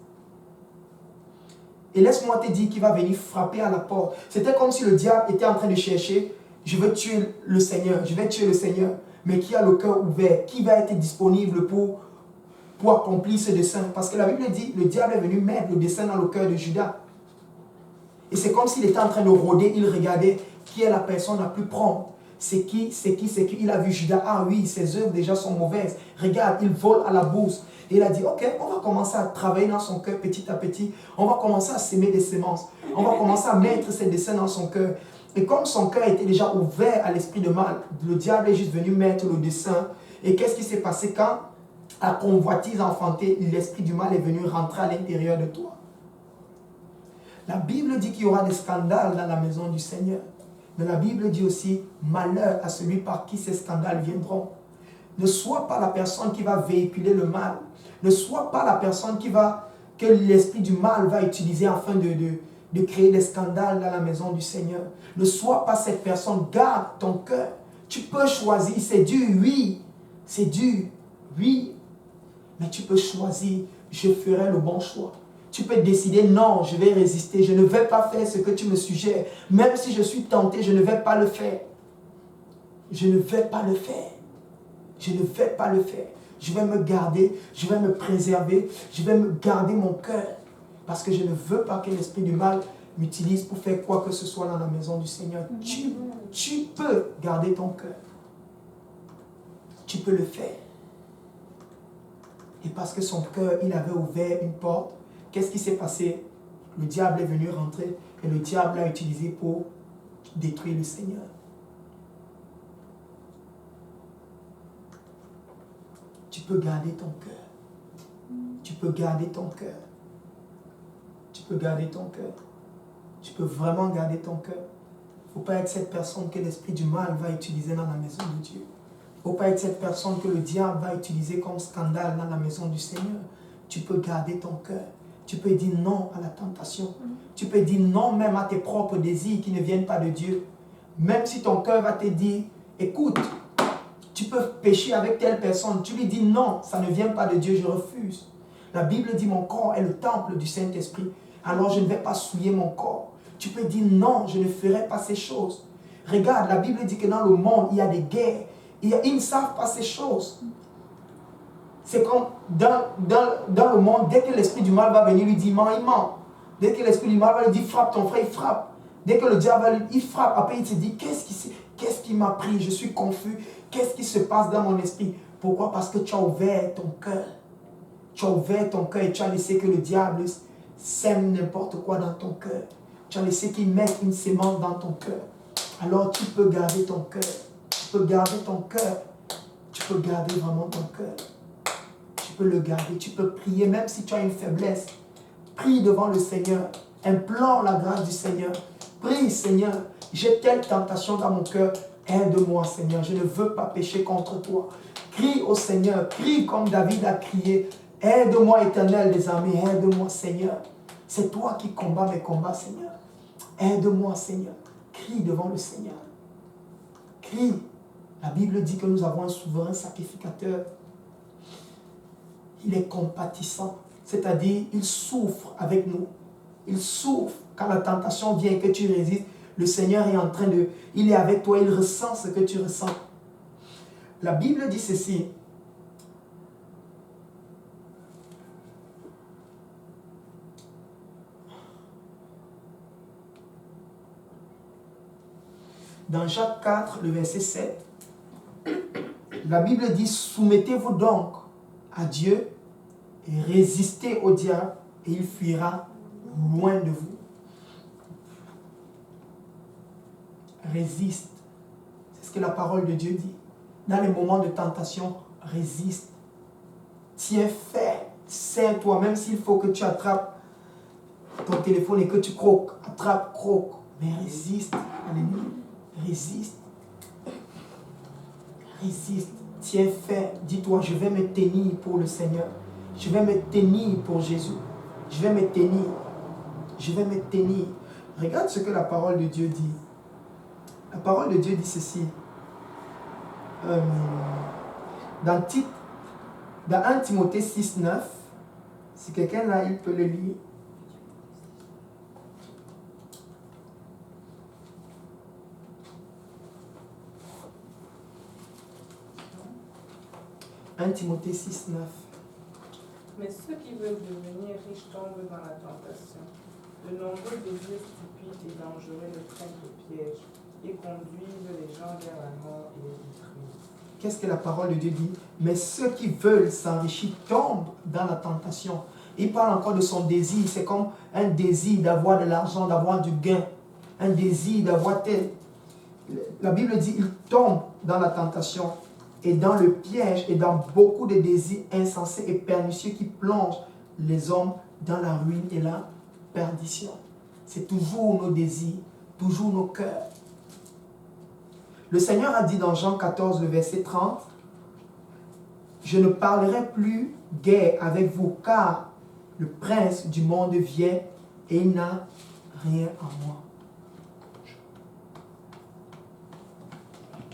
Et laisse-moi te dire qu'il va venir frapper à la porte. C'était comme si le diable était en train de chercher, je veux tuer le Seigneur, je vais tuer le Seigneur. Mais qui a le cœur ouvert, qui va être disponible pour accomplir ce dessein. Parce que la Bible dit, le diable est venu mettre le dessein dans le cœur de Judas. Et c'est comme s'il était en train de rôder, il regardait qui est la personne la plus prompte. C'est qui. Il a vu Judas, ah oui, ses œuvres déjà sont mauvaises. Regarde, il vole à la bourse. Et il a dit, ok, on va commencer à travailler dans son cœur petit à petit. On va commencer à s'aimer des semences. On va commencer à mettre ces desseins dans son cœur. Et comme son cœur était déjà ouvert à l'esprit de mal, le diable est juste venu mettre le dessein. Et qu'est-ce qui s'est passé quand la convoitise enfantée, l'esprit du mal est venu rentrer à l'intérieur de toi? La Bible dit qu'il y aura des scandales dans la maison du Seigneur. Mais la Bible dit aussi, malheur à celui par qui ces scandales viendront. Ne sois pas la personne qui va véhiculer le mal. Ne sois pas la personne que l'esprit du mal va utiliser afin de créer des scandales dans la maison du Seigneur. Ne sois pas cette personne. Garde ton cœur. Tu peux choisir. C'est dur, oui. C'est dur, oui. Mais tu peux choisir. Je ferai le bon choix. Tu peux décider, non, je vais résister. Je ne vais pas faire ce que tu me suggères. Même si je suis tenté, je ne vais pas le faire. Je ne vais pas le faire. Je ne vais pas le faire. Je vais me garder, je vais me préserver, je vais me garder mon cœur. Parce que je ne veux pas que l'esprit du mal m'utilise pour faire quoi que ce soit dans la maison du Seigneur. Tu peux garder ton cœur. Tu peux le faire. Et parce que son cœur, il avait ouvert une porte, qu'est-ce qui s'est passé? Le diable est venu rentrer et le diable l'a utilisé pour détruire le Seigneur. Tu peux garder ton cœur. Tu peux garder ton cœur. Tu peux garder ton cœur. Tu peux vraiment garder ton cœur. Il ne faut pas être cette personne que l'esprit du mal va utiliser dans la maison de Dieu. Il ne faut pas être cette personne que le diable va utiliser comme scandale dans la maison du Seigneur. Tu peux garder ton cœur. Tu peux dire non à la tentation. Tu peux dire non même à tes propres désirs qui ne viennent pas de Dieu. Même si ton cœur va te dire, écoute, tu peux pécher avec telle personne. Tu lui dis non, ça ne vient pas de Dieu, je refuse. La Bible dit mon corps est le temple du Saint-Esprit. Alors je ne vais pas souiller mon corps. Tu peux dire non, je ne ferai pas ces choses. Regarde, la Bible dit que dans le monde, il y a des guerres. Ils ne savent pas ces choses. C'est comme dans le monde, dès que l'esprit du mal va venir lui dire, il ment. Dès que l'esprit du mal va lui dire, frappe ton frère, il frappe. Dès que le diable va lui dire, il frappe. Après il se dit, qu'est-ce qui m'a pris? Je suis confus. Qu'est-ce qui se passe dans mon esprit? Pourquoi? Parce que tu as ouvert ton cœur. Tu as ouvert ton cœur et tu as laissé que le diable sème n'importe quoi dans ton cœur. Tu as laissé qu'il mette une sémence dans ton cœur. Alors tu peux garder ton cœur. Tu peux garder ton cœur. Tu peux garder vraiment ton cœur. Tu peux le garder. Tu peux prier même si tu as une faiblesse. Prie devant le Seigneur. Implore la grâce du Seigneur. Prie, Seigneur. J'ai telle tentation dans mon cœur. Aide-moi, Seigneur. Je ne veux pas pécher contre toi. Crie au Seigneur. Crie comme David a crié. Aide-moi, Éternel des armées. Aide-moi, Seigneur. C'est toi qui combats mes combats, Seigneur. Aide-moi, Seigneur. Crie devant le Seigneur. Crie. La Bible dit que nous avons un souverain sacrificateur. Il est compatissant. C'est-à-dire, il souffre avec nous. Il souffre quand la tentation vient et que tu résistes. Le Seigneur est en train de... Il est avec toi, il ressent ce que tu ressens. La Bible dit ceci. Dans Jacques 4, le verset 7, la Bible dit, soumettez-vous donc à Dieu et résistez au diable et il fuira loin de vous. Résiste. C'est ce que la parole de Dieu dit. Dans les moments de tentation, résiste. Tiens ferme. Serre-toi, même s'il faut que tu attrapes ton téléphone et que tu croques. Attrape, croque. Mais résiste. Alléluia. Résiste. Résiste. Tiens ferme. Dis-toi, je vais me tenir pour le Seigneur. Je vais me tenir pour Jésus. Je vais me tenir. Je vais me tenir. Regarde ce que la parole de Dieu dit. La parole de Dieu dit ceci. Dans 1 Timothée 6, 9, si quelqu'un là, il peut le lire. « 1 Timothée 6, 9. Mais ceux qui veulent devenir riches tombent dans la tentation. De nombreux désirs stupides et dangereux les prennent au piège et conduisent les gens vers la mort et les détruisent. » Qu'est-ce que la parole de Dieu dit? Mais ceux qui veulent s'enrichir tombent dans la tentation. Il parle encore de son désir. C'est comme un désir d'avoir de l'argent, d'avoir du gain. Un désir d'avoir tel. La Bible dit il tombe dans la tentation et dans le piège et dans beaucoup de désirs insensés et pernicieux qui plongent les hommes dans la ruine et la perdition. C'est toujours nos désirs, toujours nos cœurs. Le Seigneur a dit dans Jean 14, le verset 30, « Je ne parlerai plus guère avec vous, car le prince du monde vient et il n'a rien en moi. »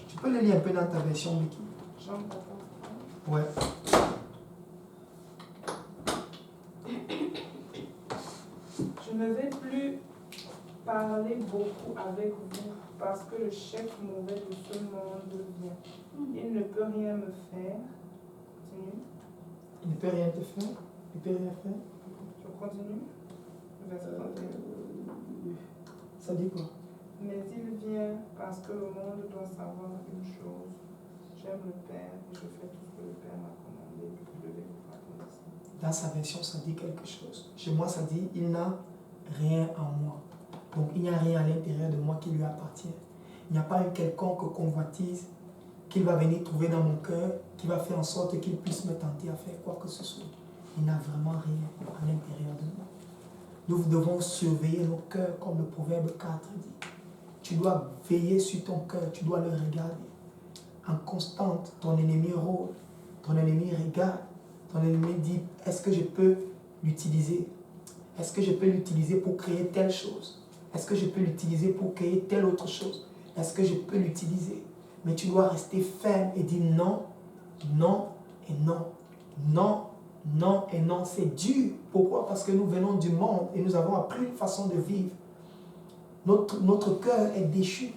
Tu peux le lire un peu dans ta version, Mickey? Jean 14. Ouais. Je ne vais plus parler beaucoup avec vous parce que le chef mauvais de ce monde vient. Il ne peut rien me faire. Continue. Il ne peut rien te faire. Il ne peut rien faire. Je continue. Verset 31. Ça dit quoi? Mais il vient parce que le monde doit savoir une chose. J'aime le Père et je fais tout ce que le Père m'a commandé. Je vais vous raconter. Dans sa version, ça dit quelque chose. Chez moi, ça dit « Il n'a rien en moi ». Donc, il n'y a rien à l'intérieur de moi qui lui appartient. Il n'y a pas une quelconque convoitise qu'il va venir trouver dans mon cœur qui va faire en sorte qu'il puisse me tenter à faire quoi que ce soit. Il n'a vraiment rien à l'intérieur de moi. Nous devons surveiller nos cœurs comme le Proverbe 4 dit. Tu dois veiller sur ton cœur, tu dois le regarder. En constante, ton ennemi rôde, ton ennemi regarde, ton ennemi dit, est-ce que je peux l'utiliser? Est-ce que je peux l'utiliser pour créer telle chose? Est-ce que je peux l'utiliser pour créer telle autre chose? Est-ce que je peux l'utiliser? Mais tu dois rester ferme et dire non, non et non. Non, non et non. C'est dur. Pourquoi? Parce que nous venons du monde et nous avons appris une façon de vivre. Notre cœur est déchu.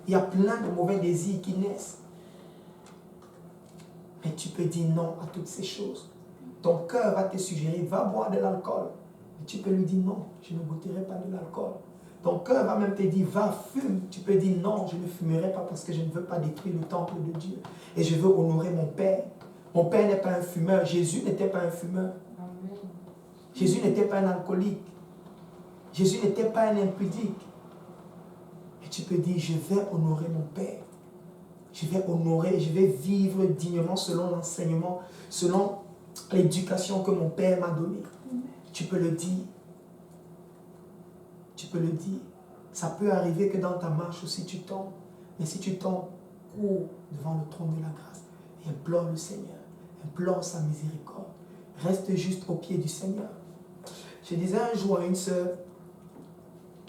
Il y a plein de mauvais désirs qui naissent. Mais tu peux dire non à toutes ces choses. Ton cœur va te suggérer, va boire de l'alcool. Mais tu peux lui dire non, je ne goûterai pas de l'alcool. Ton cœur va même te dire, va, fume. Tu peux dire non, je ne fumerai pas parce que je ne veux pas détruire le temple de Dieu. Et je veux honorer mon Père. Mon Père n'est pas un fumeur. Jésus n'était pas un fumeur. Amen. Jésus n'était pas un alcoolique. Jésus n'était pas un impudique. Et tu peux dire, je vais honorer mon Père. Je vais honorer, je vais vivre dignement selon l'enseignement, selon l'éducation que mon Père m'a donnée. Tu peux le dire. Tu peux le dire. Ça peut arriver que dans ta marche aussi tu tombes. Mais si tu tombes, cours devant le trône de la grâce et implore le Seigneur. Implore sa miséricorde. Reste juste au pied du Seigneur. Je disais un jour à une sœur,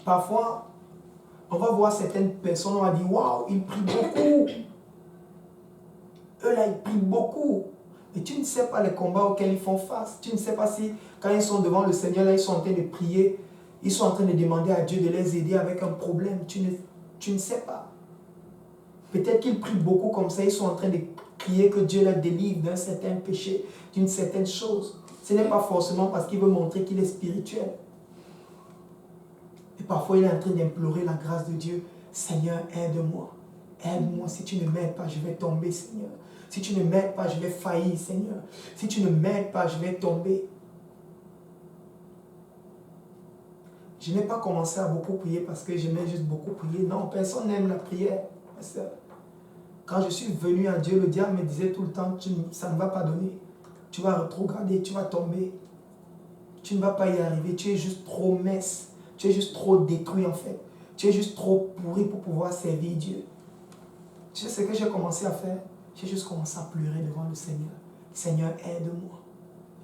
parfois, on va voir certaines personnes, on va dire, waouh, ils prient beaucoup. Eux là, ils prient beaucoup. Mais tu ne sais pas les combats auxquels ils font face. Tu ne sais pas si, quand ils sont devant le Seigneur, là, ils sont en train de prier, ils sont en train de demander à Dieu de les aider avec un problème. Tu ne sais pas. Peut-être qu'ils prient beaucoup comme ça, ils sont en train de crier que Dieu les délivre d'un certain péché, d'une certaine chose. Ce n'est pas forcément parce qu'il veut montrer qu'il est spirituel. Et parfois, il est en train d'implorer la grâce de Dieu. Seigneur, aide-moi. Aide-moi. Si tu ne m'aides pas, je vais tomber, Seigneur. Si tu ne m'aides pas, je vais faillir, Seigneur. Si tu ne m'aides pas, je vais tomber. Je n'ai pas commencé à beaucoup prier parce que j'aimais juste beaucoup prier. Non, personne n'aime la prière. Quand je suis venu à Dieu, le diable me disait tout le temps, ça ne va pas donner. Tu vas rétrograder, tu vas tomber. Tu ne vas pas y arriver. Tu es juste trop mince. Tu es juste trop détruit en fait. Tu es juste trop pourri pour pouvoir servir Dieu. Tu sais ce que j'ai commencé à faire? J'ai juste commencé à pleurer devant le Seigneur. Seigneur, aide-moi.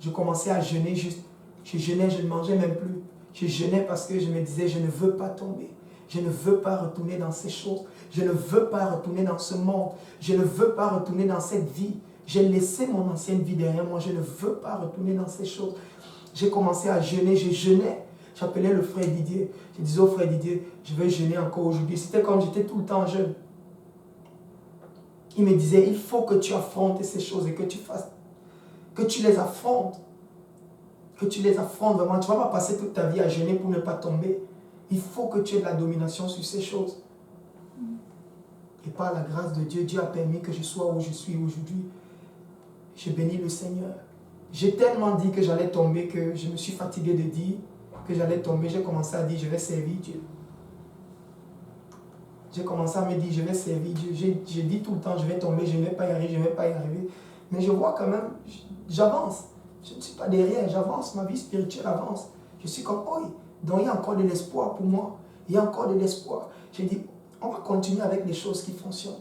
Je commençais à jeûner juste Je jeûnais, je ne mangeais même plus. Je jeûnais parce que je me disais, je ne veux pas tomber. Je ne veux pas retourner dans ces choses. Je ne veux pas retourner dans ce monde. Je ne veux pas retourner dans cette vie. J'ai laissé mon ancienne vie derrière moi. Je ne veux pas retourner dans ces choses. J'ai commencé à jeûner. Je jeûnais. J'appelais le frère Didier. Je disais au frère Didier, je vais jeûner encore aujourd'hui. C'était comme j'étais tout le temps jeune. Il me disait, il faut que tu affrontes ces choses et que tu fasses, que tu les affrontes. Que tu les affrontes vraiment. Tu ne vas pas passer toute ta vie à jeûner pour ne pas tomber. Il faut que tu aies de la domination sur ces choses. Et par la grâce de Dieu, Dieu a permis que je sois où je suis aujourd'hui. Je bénis le Seigneur. J'ai tellement dit que j'allais tomber que je me suis fatigué de dire que j'allais tomber. J'ai commencé à dire, je vais servir Dieu. J'ai commencé à me dire, je vais servir Dieu. J'ai dit tout le temps, je vais tomber, je ne vais pas y arriver, je ne vais pas y arriver. Mais je vois quand même, j'avance. Je ne suis pas derrière, j'avance, ma vie spirituelle avance. Je suis comme, oh, donc il y a encore de l'espoir pour moi. Il y a encore de l'espoir. J'ai dit, on va continuer avec les choses qui fonctionnent.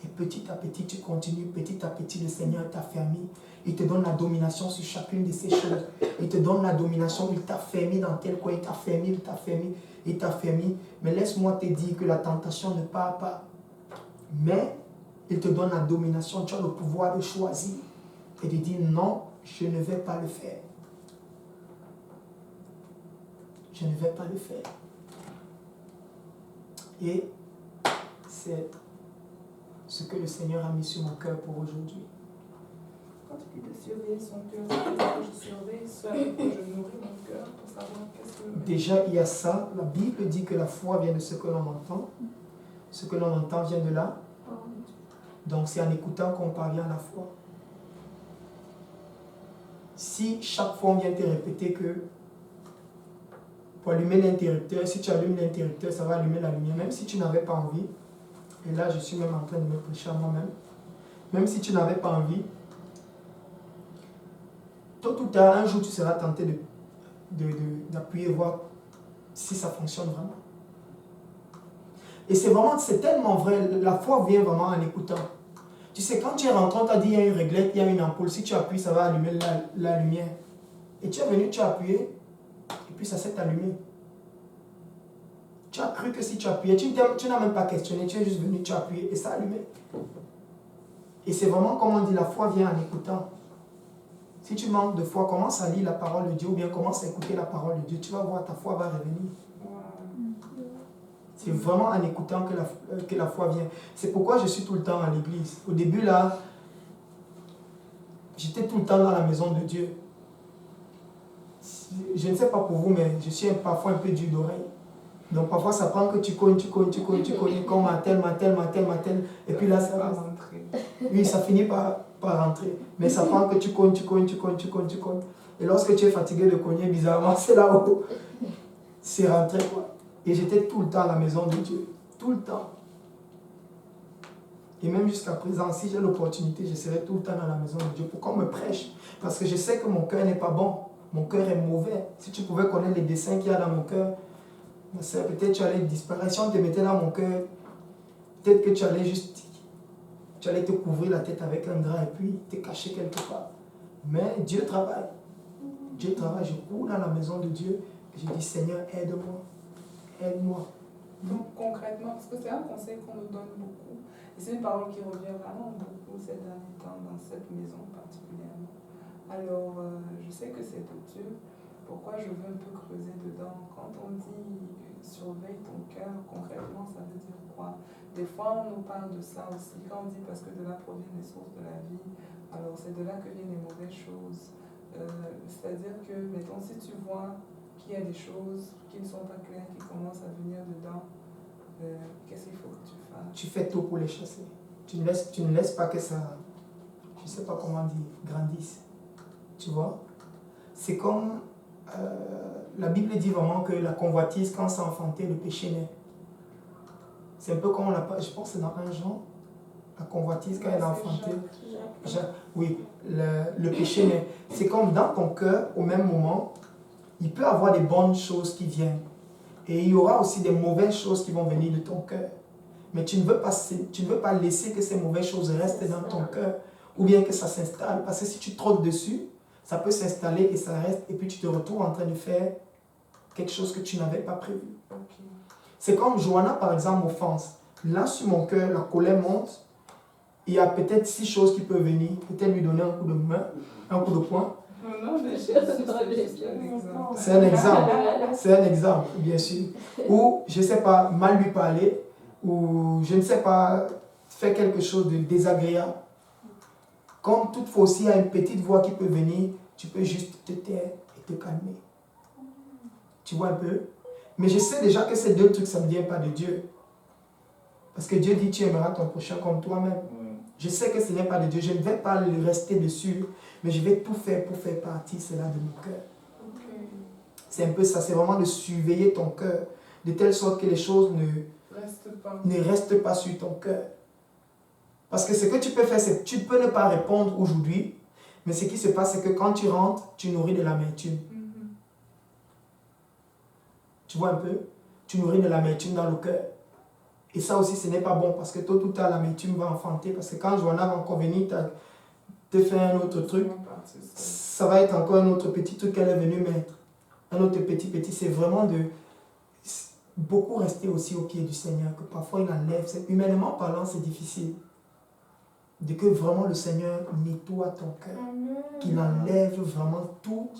Et petit à petit, tu continues. Petit à petit, le Seigneur t'a fermé. Il te donne la domination sur chacune de ces choses. Il te donne la domination. Il t'a fermé dans tel coin. Il t'a fermé, il t'a fermé, il t'a fermé. Mais laisse-moi te dire que la tentation ne part pas. Mais il te donne la domination. Tu as le pouvoir de choisir et de dire non, je ne vais pas le faire. Je ne vais pas le faire. Et c'est ce que le Seigneur a mis sur mon cœur pour aujourd'hui. Quand tu dis de surveiller son cœur, c'est que je surveille ça, que je nourris mon cœur pour savoir qu'est-ce que... Déjà, il y a ça. La Bible dit que la foi vient de ce que l'on entend. Ce que l'on entend vient de là. Donc, c'est en écoutant qu'on parvient à la foi. Si chaque fois on vient te répéter que pour allumer l'interrupteur, si tu allumes l'interrupteur, ça va allumer la lumière, même si tu n'avais pas envie. Et là, je suis même en train de me prêcher à moi-même. Même si tu n'avais pas envie, tôt ou tard, un jour, tu seras tenté d'appuyer, voir si ça fonctionne vraiment. Et c'est tellement vrai, la foi vient vraiment en écoutant. Tu sais, quand tu es rentré, on t'a dit, il y a une réglette, il y a une ampoule, si tu appuies, ça va allumer la lumière. Et tu es venu, tu as appuyé, et puis ça s'est allumé. Tu as cru que si tu appuyais, tu n'as même pas questionné, tu es juste venu, tu as appuyé, et ça a allumé. Et c'est vraiment comme on dit, la foi vient en écoutant. Si tu manques de foi, commence à lire la parole de Dieu, ou bien commence à écouter la parole de Dieu, tu vas voir, ta foi va revenir. C'est vraiment en écoutant que la foi vient. C'est pourquoi je suis tout le temps à l'église. Au début, là, j'étais tout le temps dans la maison de Dieu. Je ne sais pas pour vous, mais je suis parfois un peu dur d'oreille. Donc parfois, ça prend que tu cognes, comme un tel. Et puis là, ça va rentrer. Oui, ça finit par rentrer. Mais ça prend que tu cognes. Et lorsque tu es fatigué de cogner, bizarrement, c'est là où c'est rentré, quoi. Et j'étais tout le temps à la maison de Dieu. Tout le temps. Et même jusqu'à présent, si j'ai l'opportunité, je serai tout le temps dans la maison de Dieu. Pourquoi on me prêche? Parce que je sais que mon cœur n'est pas bon. Mon cœur est mauvais. Si tu pouvais connaître les desseins qu'il y a dans mon cœur, peut-être tu allais disparaître. Si on te mettait dans mon cœur, peut-être que tu allais te couvrir la tête avec un drap et puis te cacher quelque part. Mais Dieu travaille. Dieu travaille. Je cours dans la maison de Dieu et je dis, Seigneur, aide-moi. Aide-moi. Donc concrètement, parce que c'est un conseil qu'on nous donne beaucoup, et c'est une parole qui revient vraiment beaucoup ces derniers temps dans cette maison particulièrement. Alors, je sais que c'est de Dieu. Pourquoi je veux un peu creuser dedans? Quand on dit surveille ton cœur, concrètement, ça veut dire quoi? Des fois, on nous parle de ça aussi. Quand on dit parce que de là proviennent les sources de la vie, alors c'est de là que viennent les mauvaises choses. C'est-à-dire que, mettons, si tu vois qu'il y a des choses qui ne sont pas claires, qui commencent à venir dedans, qu'est-ce qu'il faut que tu fasses? Tu fais tout pour les chasser. Tu ne laisses pas que ça, je ne sais pas comment dire, grandisse. Tu vois? C'est comme, la Bible dit vraiment que la convoitise, quand c'est enfanté, le péché naît. C'est un peu comme, je pense que c'est dans 1 Jean, la convoitise, quand elle est enfantée. Oui, le péché naît. C'est comme dans ton cœur, au même moment, il peut y avoir des bonnes choses qui viennent. Et il y aura aussi des mauvaises choses qui vont venir de ton cœur. Mais tu ne veux pas laisser que ces mauvaises choses restent dans ton cœur. Ou bien que ça s'installe. Parce que si tu trottes dessus, ça peut s'installer et ça reste, et puis tu te retrouves en train de faire quelque chose que tu n'avais pas prévu. C'est comme Johanna, par exemple, m'offense. Là, sur mon cœur, la colère monte. Il y a peut-être 6 choses qui peuvent venir. Peut-être lui donner un coup de main, un coup de poing. Non, mais c'est C'est un exemple. C'est un exemple, bien sûr. Ou, je ne sais pas, mal lui parler. Ou, je ne sais pas, faire quelque chose de désagréable. Comme toutefois aussi, il y a une petite voix qui peut venir. Tu peux juste te taire et te calmer. Tu vois un peu? Mais je sais déjà que ces 2 trucs, ça ne vient pas de Dieu. Parce que Dieu dit, tu aimeras ton prochain comme toi-même. Je sais que ce n'est pas de Dieu. Je ne vais pas le rester dessus, mais je vais tout faire pour faire partie cela de mon cœur. C'est un peu ça. C'est vraiment de surveiller ton cœur, de telle sorte que les choses ne restent pas sur ton cœur. Parce que ce que tu peux faire, c'est que tu peux ne pas répondre aujourd'hui, mais ce qui se passe, c'est que quand tu rentres, tu nourris de l'amertume. Tu vois un peu? Tu nourris de l'amertume dans le cœur. Et ça aussi, ce n'est pas bon parce que tôt ou tard, l'amertume va enfanter. Parce que quand Johanna va encore venir te faire un autre truc, ça va être encore un autre petit truc qu'elle est venue mettre. Un autre petit. C'est vraiment de beaucoup rester aussi au pied du Seigneur. Que parfois, il enlève. Humainement parlant, c'est difficile. De que vraiment le Seigneur nettoie ton cœur. Qu'il enlève vraiment tout.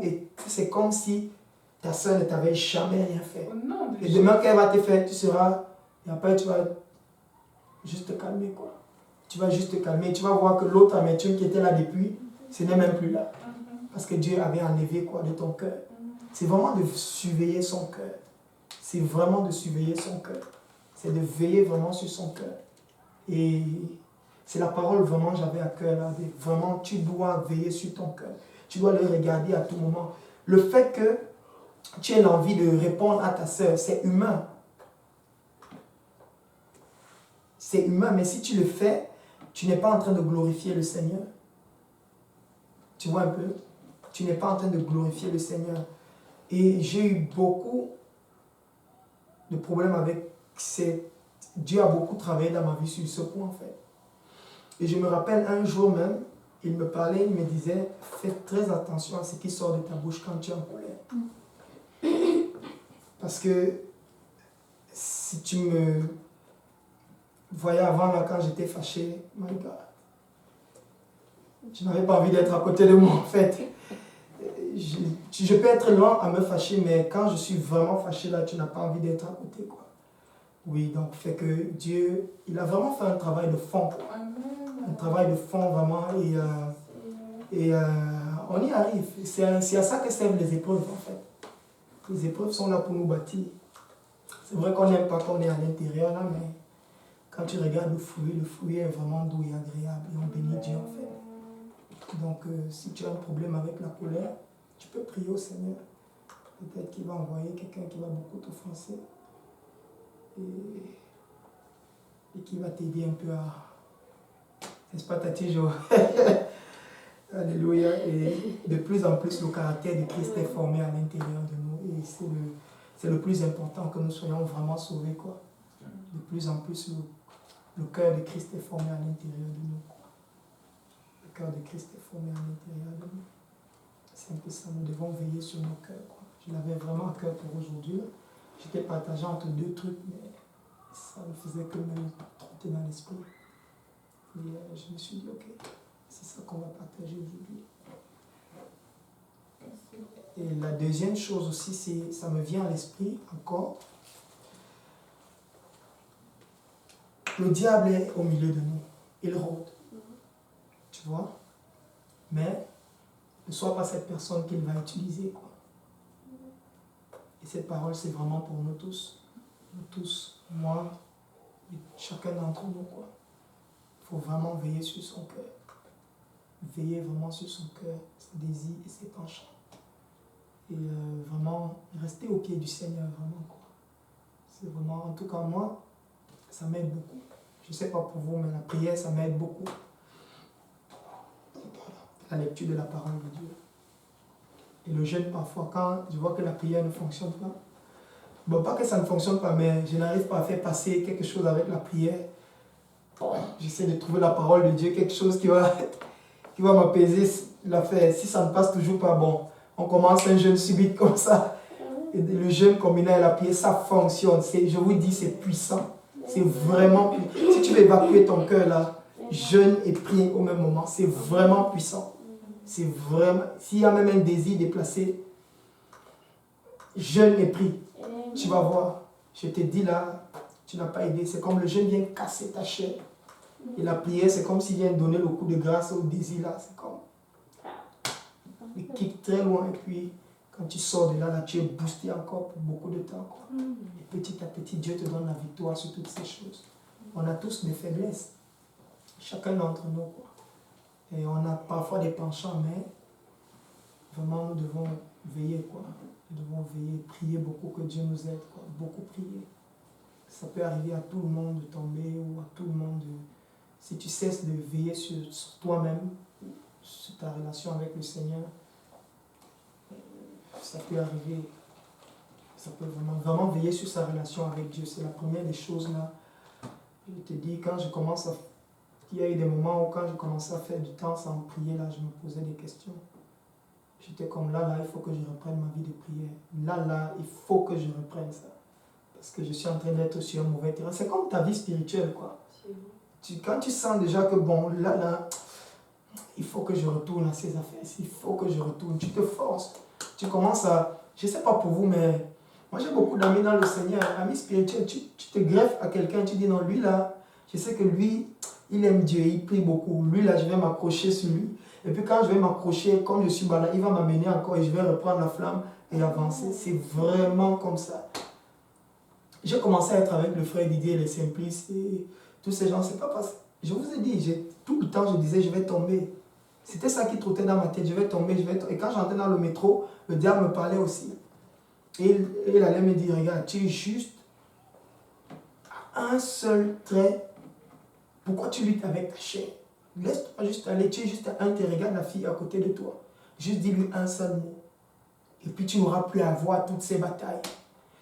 Et c'est comme si ta soeur ne t'avait jamais rien fait. Et demain qu'elle va te faire, tu seras... Et après, tu vas juste te calmer, quoi. Tu vas juste te calmer. Tu vas voir que l'autre amertume qui était là depuis, ce n'est même plus là. Parce que Dieu avait enlevé, quoi, de ton cœur. C'est vraiment de surveiller son cœur. C'est vraiment de surveiller son cœur. C'est de veiller vraiment sur son cœur. Et c'est la parole vraiment j'avais à cœur, là. Vraiment, tu dois veiller sur ton cœur. Tu dois le regarder à tout moment. Le fait que tu as l'envie de répondre à ta sœur, c'est humain. C'est humain, mais si tu le fais, tu n'es pas en train de glorifier le Seigneur. Tu vois un peu? Tu n'es pas en train de glorifier le Seigneur. Et j'ai eu beaucoup de problèmes avec Dieu a beaucoup travaillé dans ma vie sur ce point, en fait. Et je me rappelle un jour même, il me parlait, il me disait, fais très attention à ce qui sort de ta bouche quand tu es en colère. Parce que si tu me voyais avant, là, quand j'étais fâché, my God, je n'avais pas envie d'être à côté de moi, en fait. Je peux être lent à me fâcher, mais quand je suis vraiment fâché, là, tu n'as pas envie d'être à côté, quoi. Oui, donc fait que Dieu, il a vraiment fait un travail de fond, quoi. Un travail de fond, vraiment, et on y arrive. C'est à ça que servent les épreuves, en fait. Les épreuves sont là pour nous bâtir. C'est vrai qu'on n'aime pas qu'on est à l'intérieur, là, mais quand tu regardes le fruit est vraiment doux et agréable, et on bénit Dieu, en fait. Donc, si tu as un problème avec la colère, tu peux prier au Seigneur. Peut-être qu'il va envoyer quelqu'un qui va beaucoup t'offenser et qui va t'aider un peu à... N'est-ce pas, Tati Jo? Alléluia. Et de plus en plus, le caractère de Christ est formé à l'intérieur de nous. Et c'est le plus important que nous soyons vraiment sauvés, quoi. De plus en plus, le cœur de Christ est formé à l'intérieur de nous, quoi. Le cœur de Christ est formé à l'intérieur de nous. C'est un peu ça, nous devons veiller sur nos cœurs, quoi. Je l'avais vraiment à cœur pour aujourd'hui. J'étais partagé entre 2 trucs, mais ça ne faisait que me trotter dans l'esprit. Et je me suis dit, ok, c'est ça qu'on va partager aujourd'hui. Et la deuxième chose aussi, ça me vient à l'esprit encore. Le diable est au milieu de nous. Il rôde. Tu vois? Mais ne sois pas cette personne qu'il va utiliser, quoi. Et cette parole, c'est vraiment pour nous tous. Nous tous, moi, et chacun d'entre nous, quoi. Il faut vraiment veiller sur son cœur. Veiller vraiment sur son cœur, ses désirs et ses penchants. Et vraiment, rester au pied du Seigneur, vraiment, quoi. C'est vraiment, en tout cas, moi, ça m'aide beaucoup. Je ne sais pas pour vous, mais la prière, ça m'aide beaucoup. La lecture de la parole de Dieu. Et le jeûne, parfois, quand je vois que la prière ne fonctionne pas, bon, pas que ça ne fonctionne pas, mais je n'arrive pas à faire passer quelque chose avec la prière. J'essaie de trouver la parole de Dieu, quelque chose qui qui va m'apaiser l'affaire. Si ça ne passe toujours pas, bon, on commence un jeûne subit comme ça. Et le jeûne combiné à la prière, ça fonctionne. Je vous dis, c'est puissant. C'est vraiment puissant. Si tu veux évacuer ton cœur là, jeûne et prie au même moment, c'est vraiment puissant. C'est vraiment. S'il y a même un désir déplacé, jeûne et prie. Tu vas voir. Je te dis là, tu n'as pas aidé. C'est comme le jeûne vient casser ta chair. Et la prière, c'est comme s'il vient donner le coup de grâce au désir là. C'est comme. Il quitte très loin et puis quand tu sors de là, là tu es boosté encore pour beaucoup de temps. Quoi. Et petit à petit, Dieu te donne la victoire sur toutes ces choses. On a tous des faiblesses. Chacun d'entre nous. Quoi. Et on a parfois des penchants, mais vraiment nous devons veiller. Quoi. Nous devons veiller, prier beaucoup que Dieu nous aide. Quoi. Beaucoup prier. Ça peut arriver à tout le monde de tomber ou à tout le monde de... Si tu cesses de veiller sur toi-même, sur ta relation avec le Seigneur, ça peut arriver. Ça peut vraiment veiller sur sa relation avec Dieu. C'est la première des choses là. Je te dis, quand je commence à... Il y a eu des moments où quand je commençais à faire du temps sans prier, là, je me posais des questions. J'étais comme là, il faut que je reprenne ma vie de prière. Là, il faut que je reprenne ça. Parce que je suis en train d'être sur un mauvais terrain. C'est comme ta vie spirituelle, quoi. Quand tu sens déjà que bon, là, il faut que je retourne à ces affaires. Il faut que je retourne. Tu te forces. Tu commences à... Je ne sais pas pour vous, mais moi j'ai beaucoup d'amis dans le Seigneur. Amis spirituels, tu te greffes à quelqu'un, tu dis non, lui là, je sais que lui, il aime Dieu, il prie beaucoup. Lui là, je vais m'accrocher sur lui. Et puis quand je vais m'accrocher, comme je suis balade, il va m'amener encore et je vais reprendre la flamme et avancer. C'est vraiment comme ça. J'ai commencé à être avec le frère Didier, les Simplices et tous ces gens. C'est pas parce que je vous ai dit, tout le temps je disais je vais tomber. C'était ça qui trottait dans ma tête, je vais tomber, je vais tomber. Et quand j'entrais dans le métro, le diable me parlait aussi. Et il allait me dire, regarde, tu es juste à un seul trait. Pourquoi tu luttes avec ta chair? Laisse-toi juste aller, tu es juste à un trait, regarde la fille à côté de toi. Juste dis-lui un seul mot. Et puis tu n'auras plus à avoir toutes ces batailles.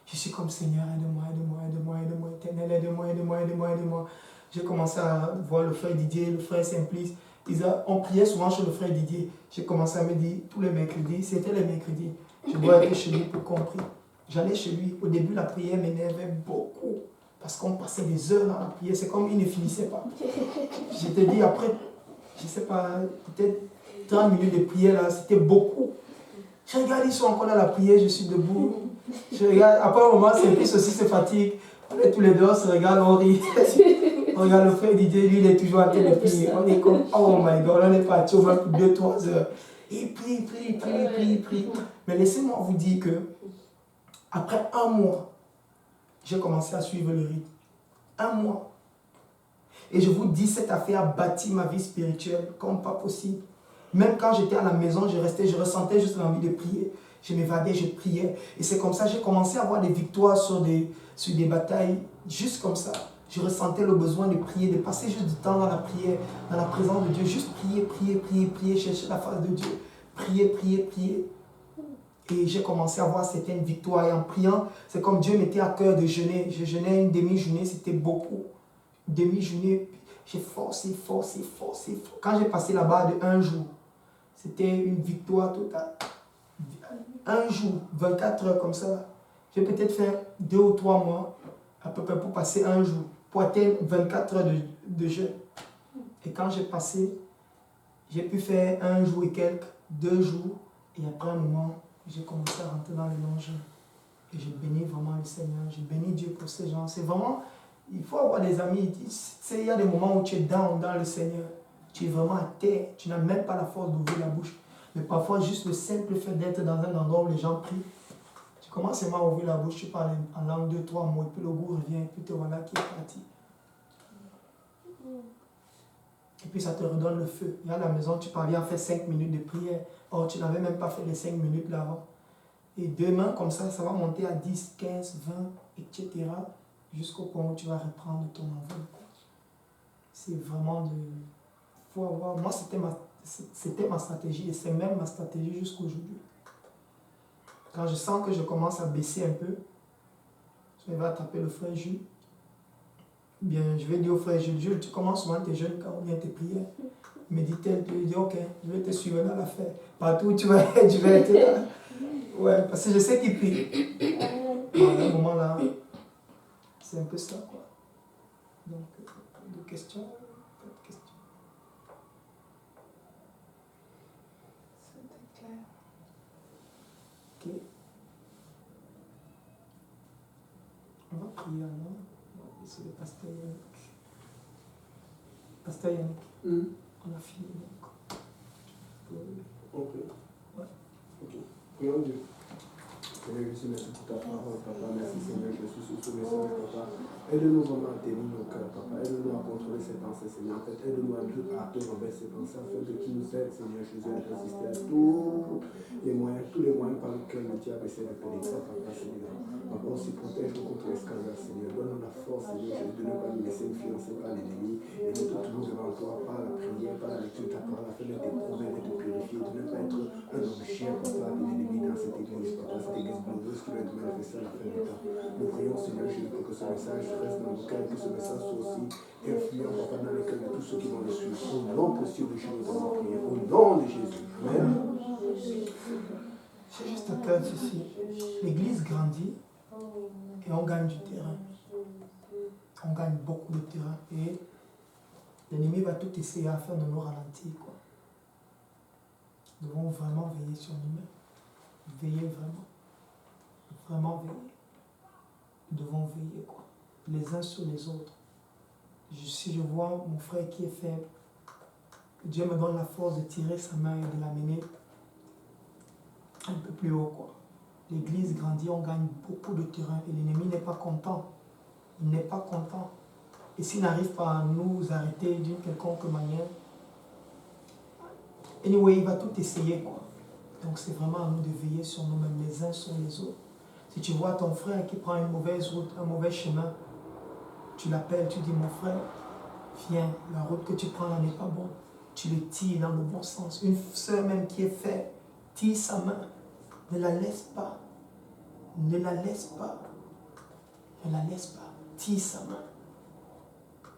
Je suis comme Seigneur, aide-moi, aide-moi, aide-moi, aide-moi, Éternel, aide-moi, aide-moi, aide-moi, aide-moi. J'ai commencé à voir le frère Didier, le frère Simplice. On priait souvent chez le frère Didier. J'ai commencé à me dire, tous les mercredis, c'était les mercredis, je dois aller chez lui pour comprendre. J'allais chez lui. Au début, la prière m'énervait beaucoup. Parce qu'on passait des heures dans la prière. C'est comme il ne finissait pas. Je te dis, après, je ne sais pas, peut-être 30 minutes de prière, là, c'était beaucoup. Je regarde, ils sont encore dans la prière, je suis debout. Je regarde, après un moment, Simplice aussi se fatigue. On est tous les deux, on se regarde, on rit. On regarde le frère Didier, lui, il est toujours en train de prier. On est comme, oh my God, on est parti au moins pour 2-3 heures. Et prie. Mais laissez-moi vous dire que, après un mois, j'ai commencé à suivre le rythme. Un mois. Et je vous dis, cette affaire a bâti ma vie spirituelle comme pas possible. Même quand j'étais à la maison, je ressentais juste l'envie de prier. Je m'évadais, je priais. Et c'est comme ça que j'ai commencé à avoir des victoires sur des batailles, juste comme ça. Je ressentais le besoin de prier, de passer juste du temps dans la prière, dans la présence de Dieu. Juste prier, chercher la face de Dieu. Prier. Et j'ai commencé à avoir certaines victoires. Et en priant, c'est comme Dieu m'était à cœur de jeûner. Je jeûnais une demi-journée, c'était beaucoup. Demi-journée, j'ai forcé. Quand j'ai passé là-bas de un jour, c'était une victoire totale. Un jour, 24 heures comme ça. J'ai peut-être fait 2 ou 3 mois, à peu près pour passer un jour, pour atteindre 24 heures de jeûne. Et quand j'ai passé, j'ai pu faire 1 jour et quelques, 2 jours. Et après un moment, j'ai commencé à rentrer dans les longs jeûnes. Et j'ai béni vraiment le Seigneur. J'ai béni Dieu pour ces gens. C'est vraiment, il faut avoir des amis. Il y a des moments où tu es down dans le Seigneur. Tu es vraiment à terre. Tu n'as même pas la force d'ouvrir la bouche. Mais parfois, juste le simple fait d'être dans un endroit où les gens prient, tu commences seulement à ouvrir la bouche, tu parles en langue 2-3 mots, et puis le goût revient, et puis te voilà qui est parti. Et puis ça te redonne le feu. Et à la maison, tu parviens à faire 5 minutes de prière. Or, tu n'avais même pas fait les 5 minutes là-avant. Et demain, comme ça va monter à 10, 15, 20, etc. Jusqu'au point où tu vas reprendre ton envol. C'est vraiment de... faut avoir... Moi, c'était ma stratégie et c'est même ma stratégie jusqu'aujourd'hui. Quand je sens que je commence à baisser un peu, je vais attraper le frère Jules. Bien, je vais dire au frère Jules, tu commences souvent tes jeûnes quand on vient tes prières. Il me dit-elle, tu lui dis, ok, je vais te suivre dans l'affaire. Partout où tu vas être, je vais être là. Ouais, parce que je sais qu'il prie. Bon, à un moment là, c'est un peu ça, quoi. Donc, de questions, pas de questions. C'était clair. Ok. On va prier alors. C'est le pasteur Yannick. Pasteur Yannick, on a fini donc. Ok. Ouais. Ok. Prions Dieu. Seigneur Jésus, merci pour ta parole, papa. Merci Seigneur Jésus sur ce message, papa. Aide-nous vraiment à tenir nos cœurs, papa. Aide-nous à contrôler ces pensées, Seigneur. Aide-nous à te renverser ces pensées afin que tu nous aides, Seigneur Jésus, à résister à tous les moyens par lesquels le diable essaie de pénétrer, papa, Seigneur. Papa, aussi protège-nous contre les scandales, Seigneur. Donne-nous la force, Seigneur Jésus, de ne pas nous laisser influencer par l'ennemi et de te tourner devant toi par la prière, par la lecture de ta parole, afin de t'éprouver, de te purifier, de ne pas être un objet, papa, de l'ennemi dans cette église, papa, cette église glorieuse qui va être manifestée à la fin du temps. Nous prions, Seigneur Jésus, pour que ce message reste dans nos cœurs, que ce message soit aussi influent, papa, dans les cœurs de tous ceux qui vont le suivre. Au nom précieux de Jésus, nous avons prié. Au nom de Jésus. Amen. J'ai juste un cas ici. L'église grandit et on gagne du terrain. On gagne beaucoup de terrain et l'ennemi va tout essayer à faire de nous ralentir, quoi. Nous devons vraiment veiller sur nous-mêmes. Veiller vraiment. Vraiment veiller. Nous devons veiller, quoi. Les uns sur les autres. Si je vois mon frère qui est faible, que Dieu me donne la force de tirer sa main et de l'amener un peu plus haut, quoi. L'église grandit, on gagne beaucoup de terrain et l'ennemi n'est pas content. Il n'est pas content. Et s'il n'arrive pas à nous arrêter d'une quelconque manière, anyway, il va tout essayer, quoi. Donc c'est vraiment à nous de veiller sur nous-mêmes, les uns sur les autres. Si tu vois ton frère qui prend une mauvaise route, un mauvais chemin, tu l'appelles, tu dis, mon frère, viens, la route que tu prends là n'est pas bonne. Tu le tires dans le bon sens. Une sœur même qui est faible, tire sa main. Ne la laisse pas. Ne la laisse pas. Ne la laisse pas. Tire sa main.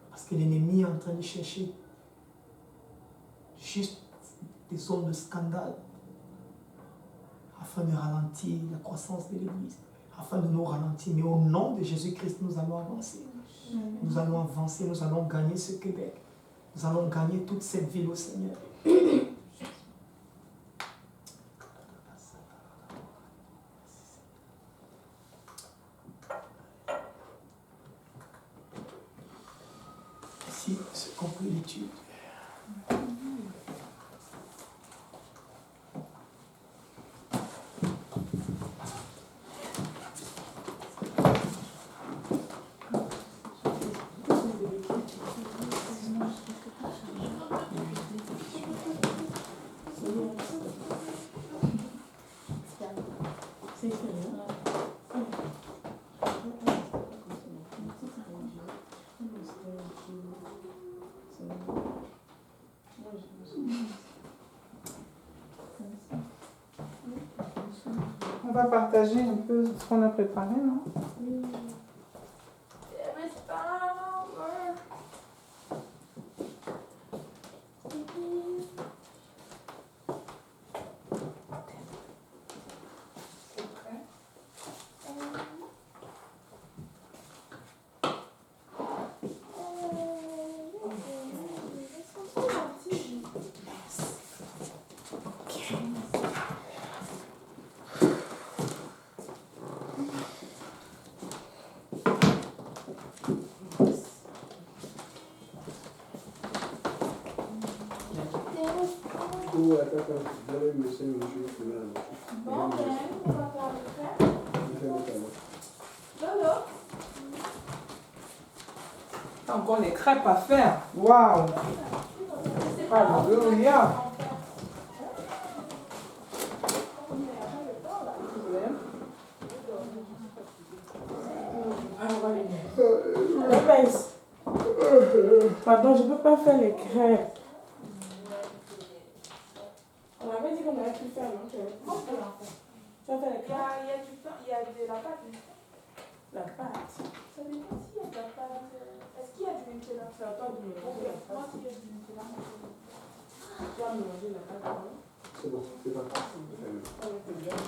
Parce que l'ennemi est en train de chercher juste des zones de scandale afin de ralentir la croissance de l'Église, afin de nous ralentir. Mais au nom de Jésus-Christ, nous allons avancer. Nous allons avancer, nous allons gagner ce Québec. Nous allons gagner toute cette ville au Seigneur. Si c'est compris l'étude. On va partager un peu ce qu'on a préparé, non? Bon, ben, on va faire le faire. Lolo. T'as encore les crêpes à faire. Waouh! Alléluia! Pardon, je ne peux pas faire les crêpes. On avait dit qu'on aurait pu faire, non? Tu vas faire les crêpes? Il y a de la pâte. La pâte. Ça dépend s'il y a de la pâte. Est-ce qu'il y C'est à toi de mélanger la pâte. Tu vas mélanger la pâte. C'est bon, c'est pas. Avec le beurre.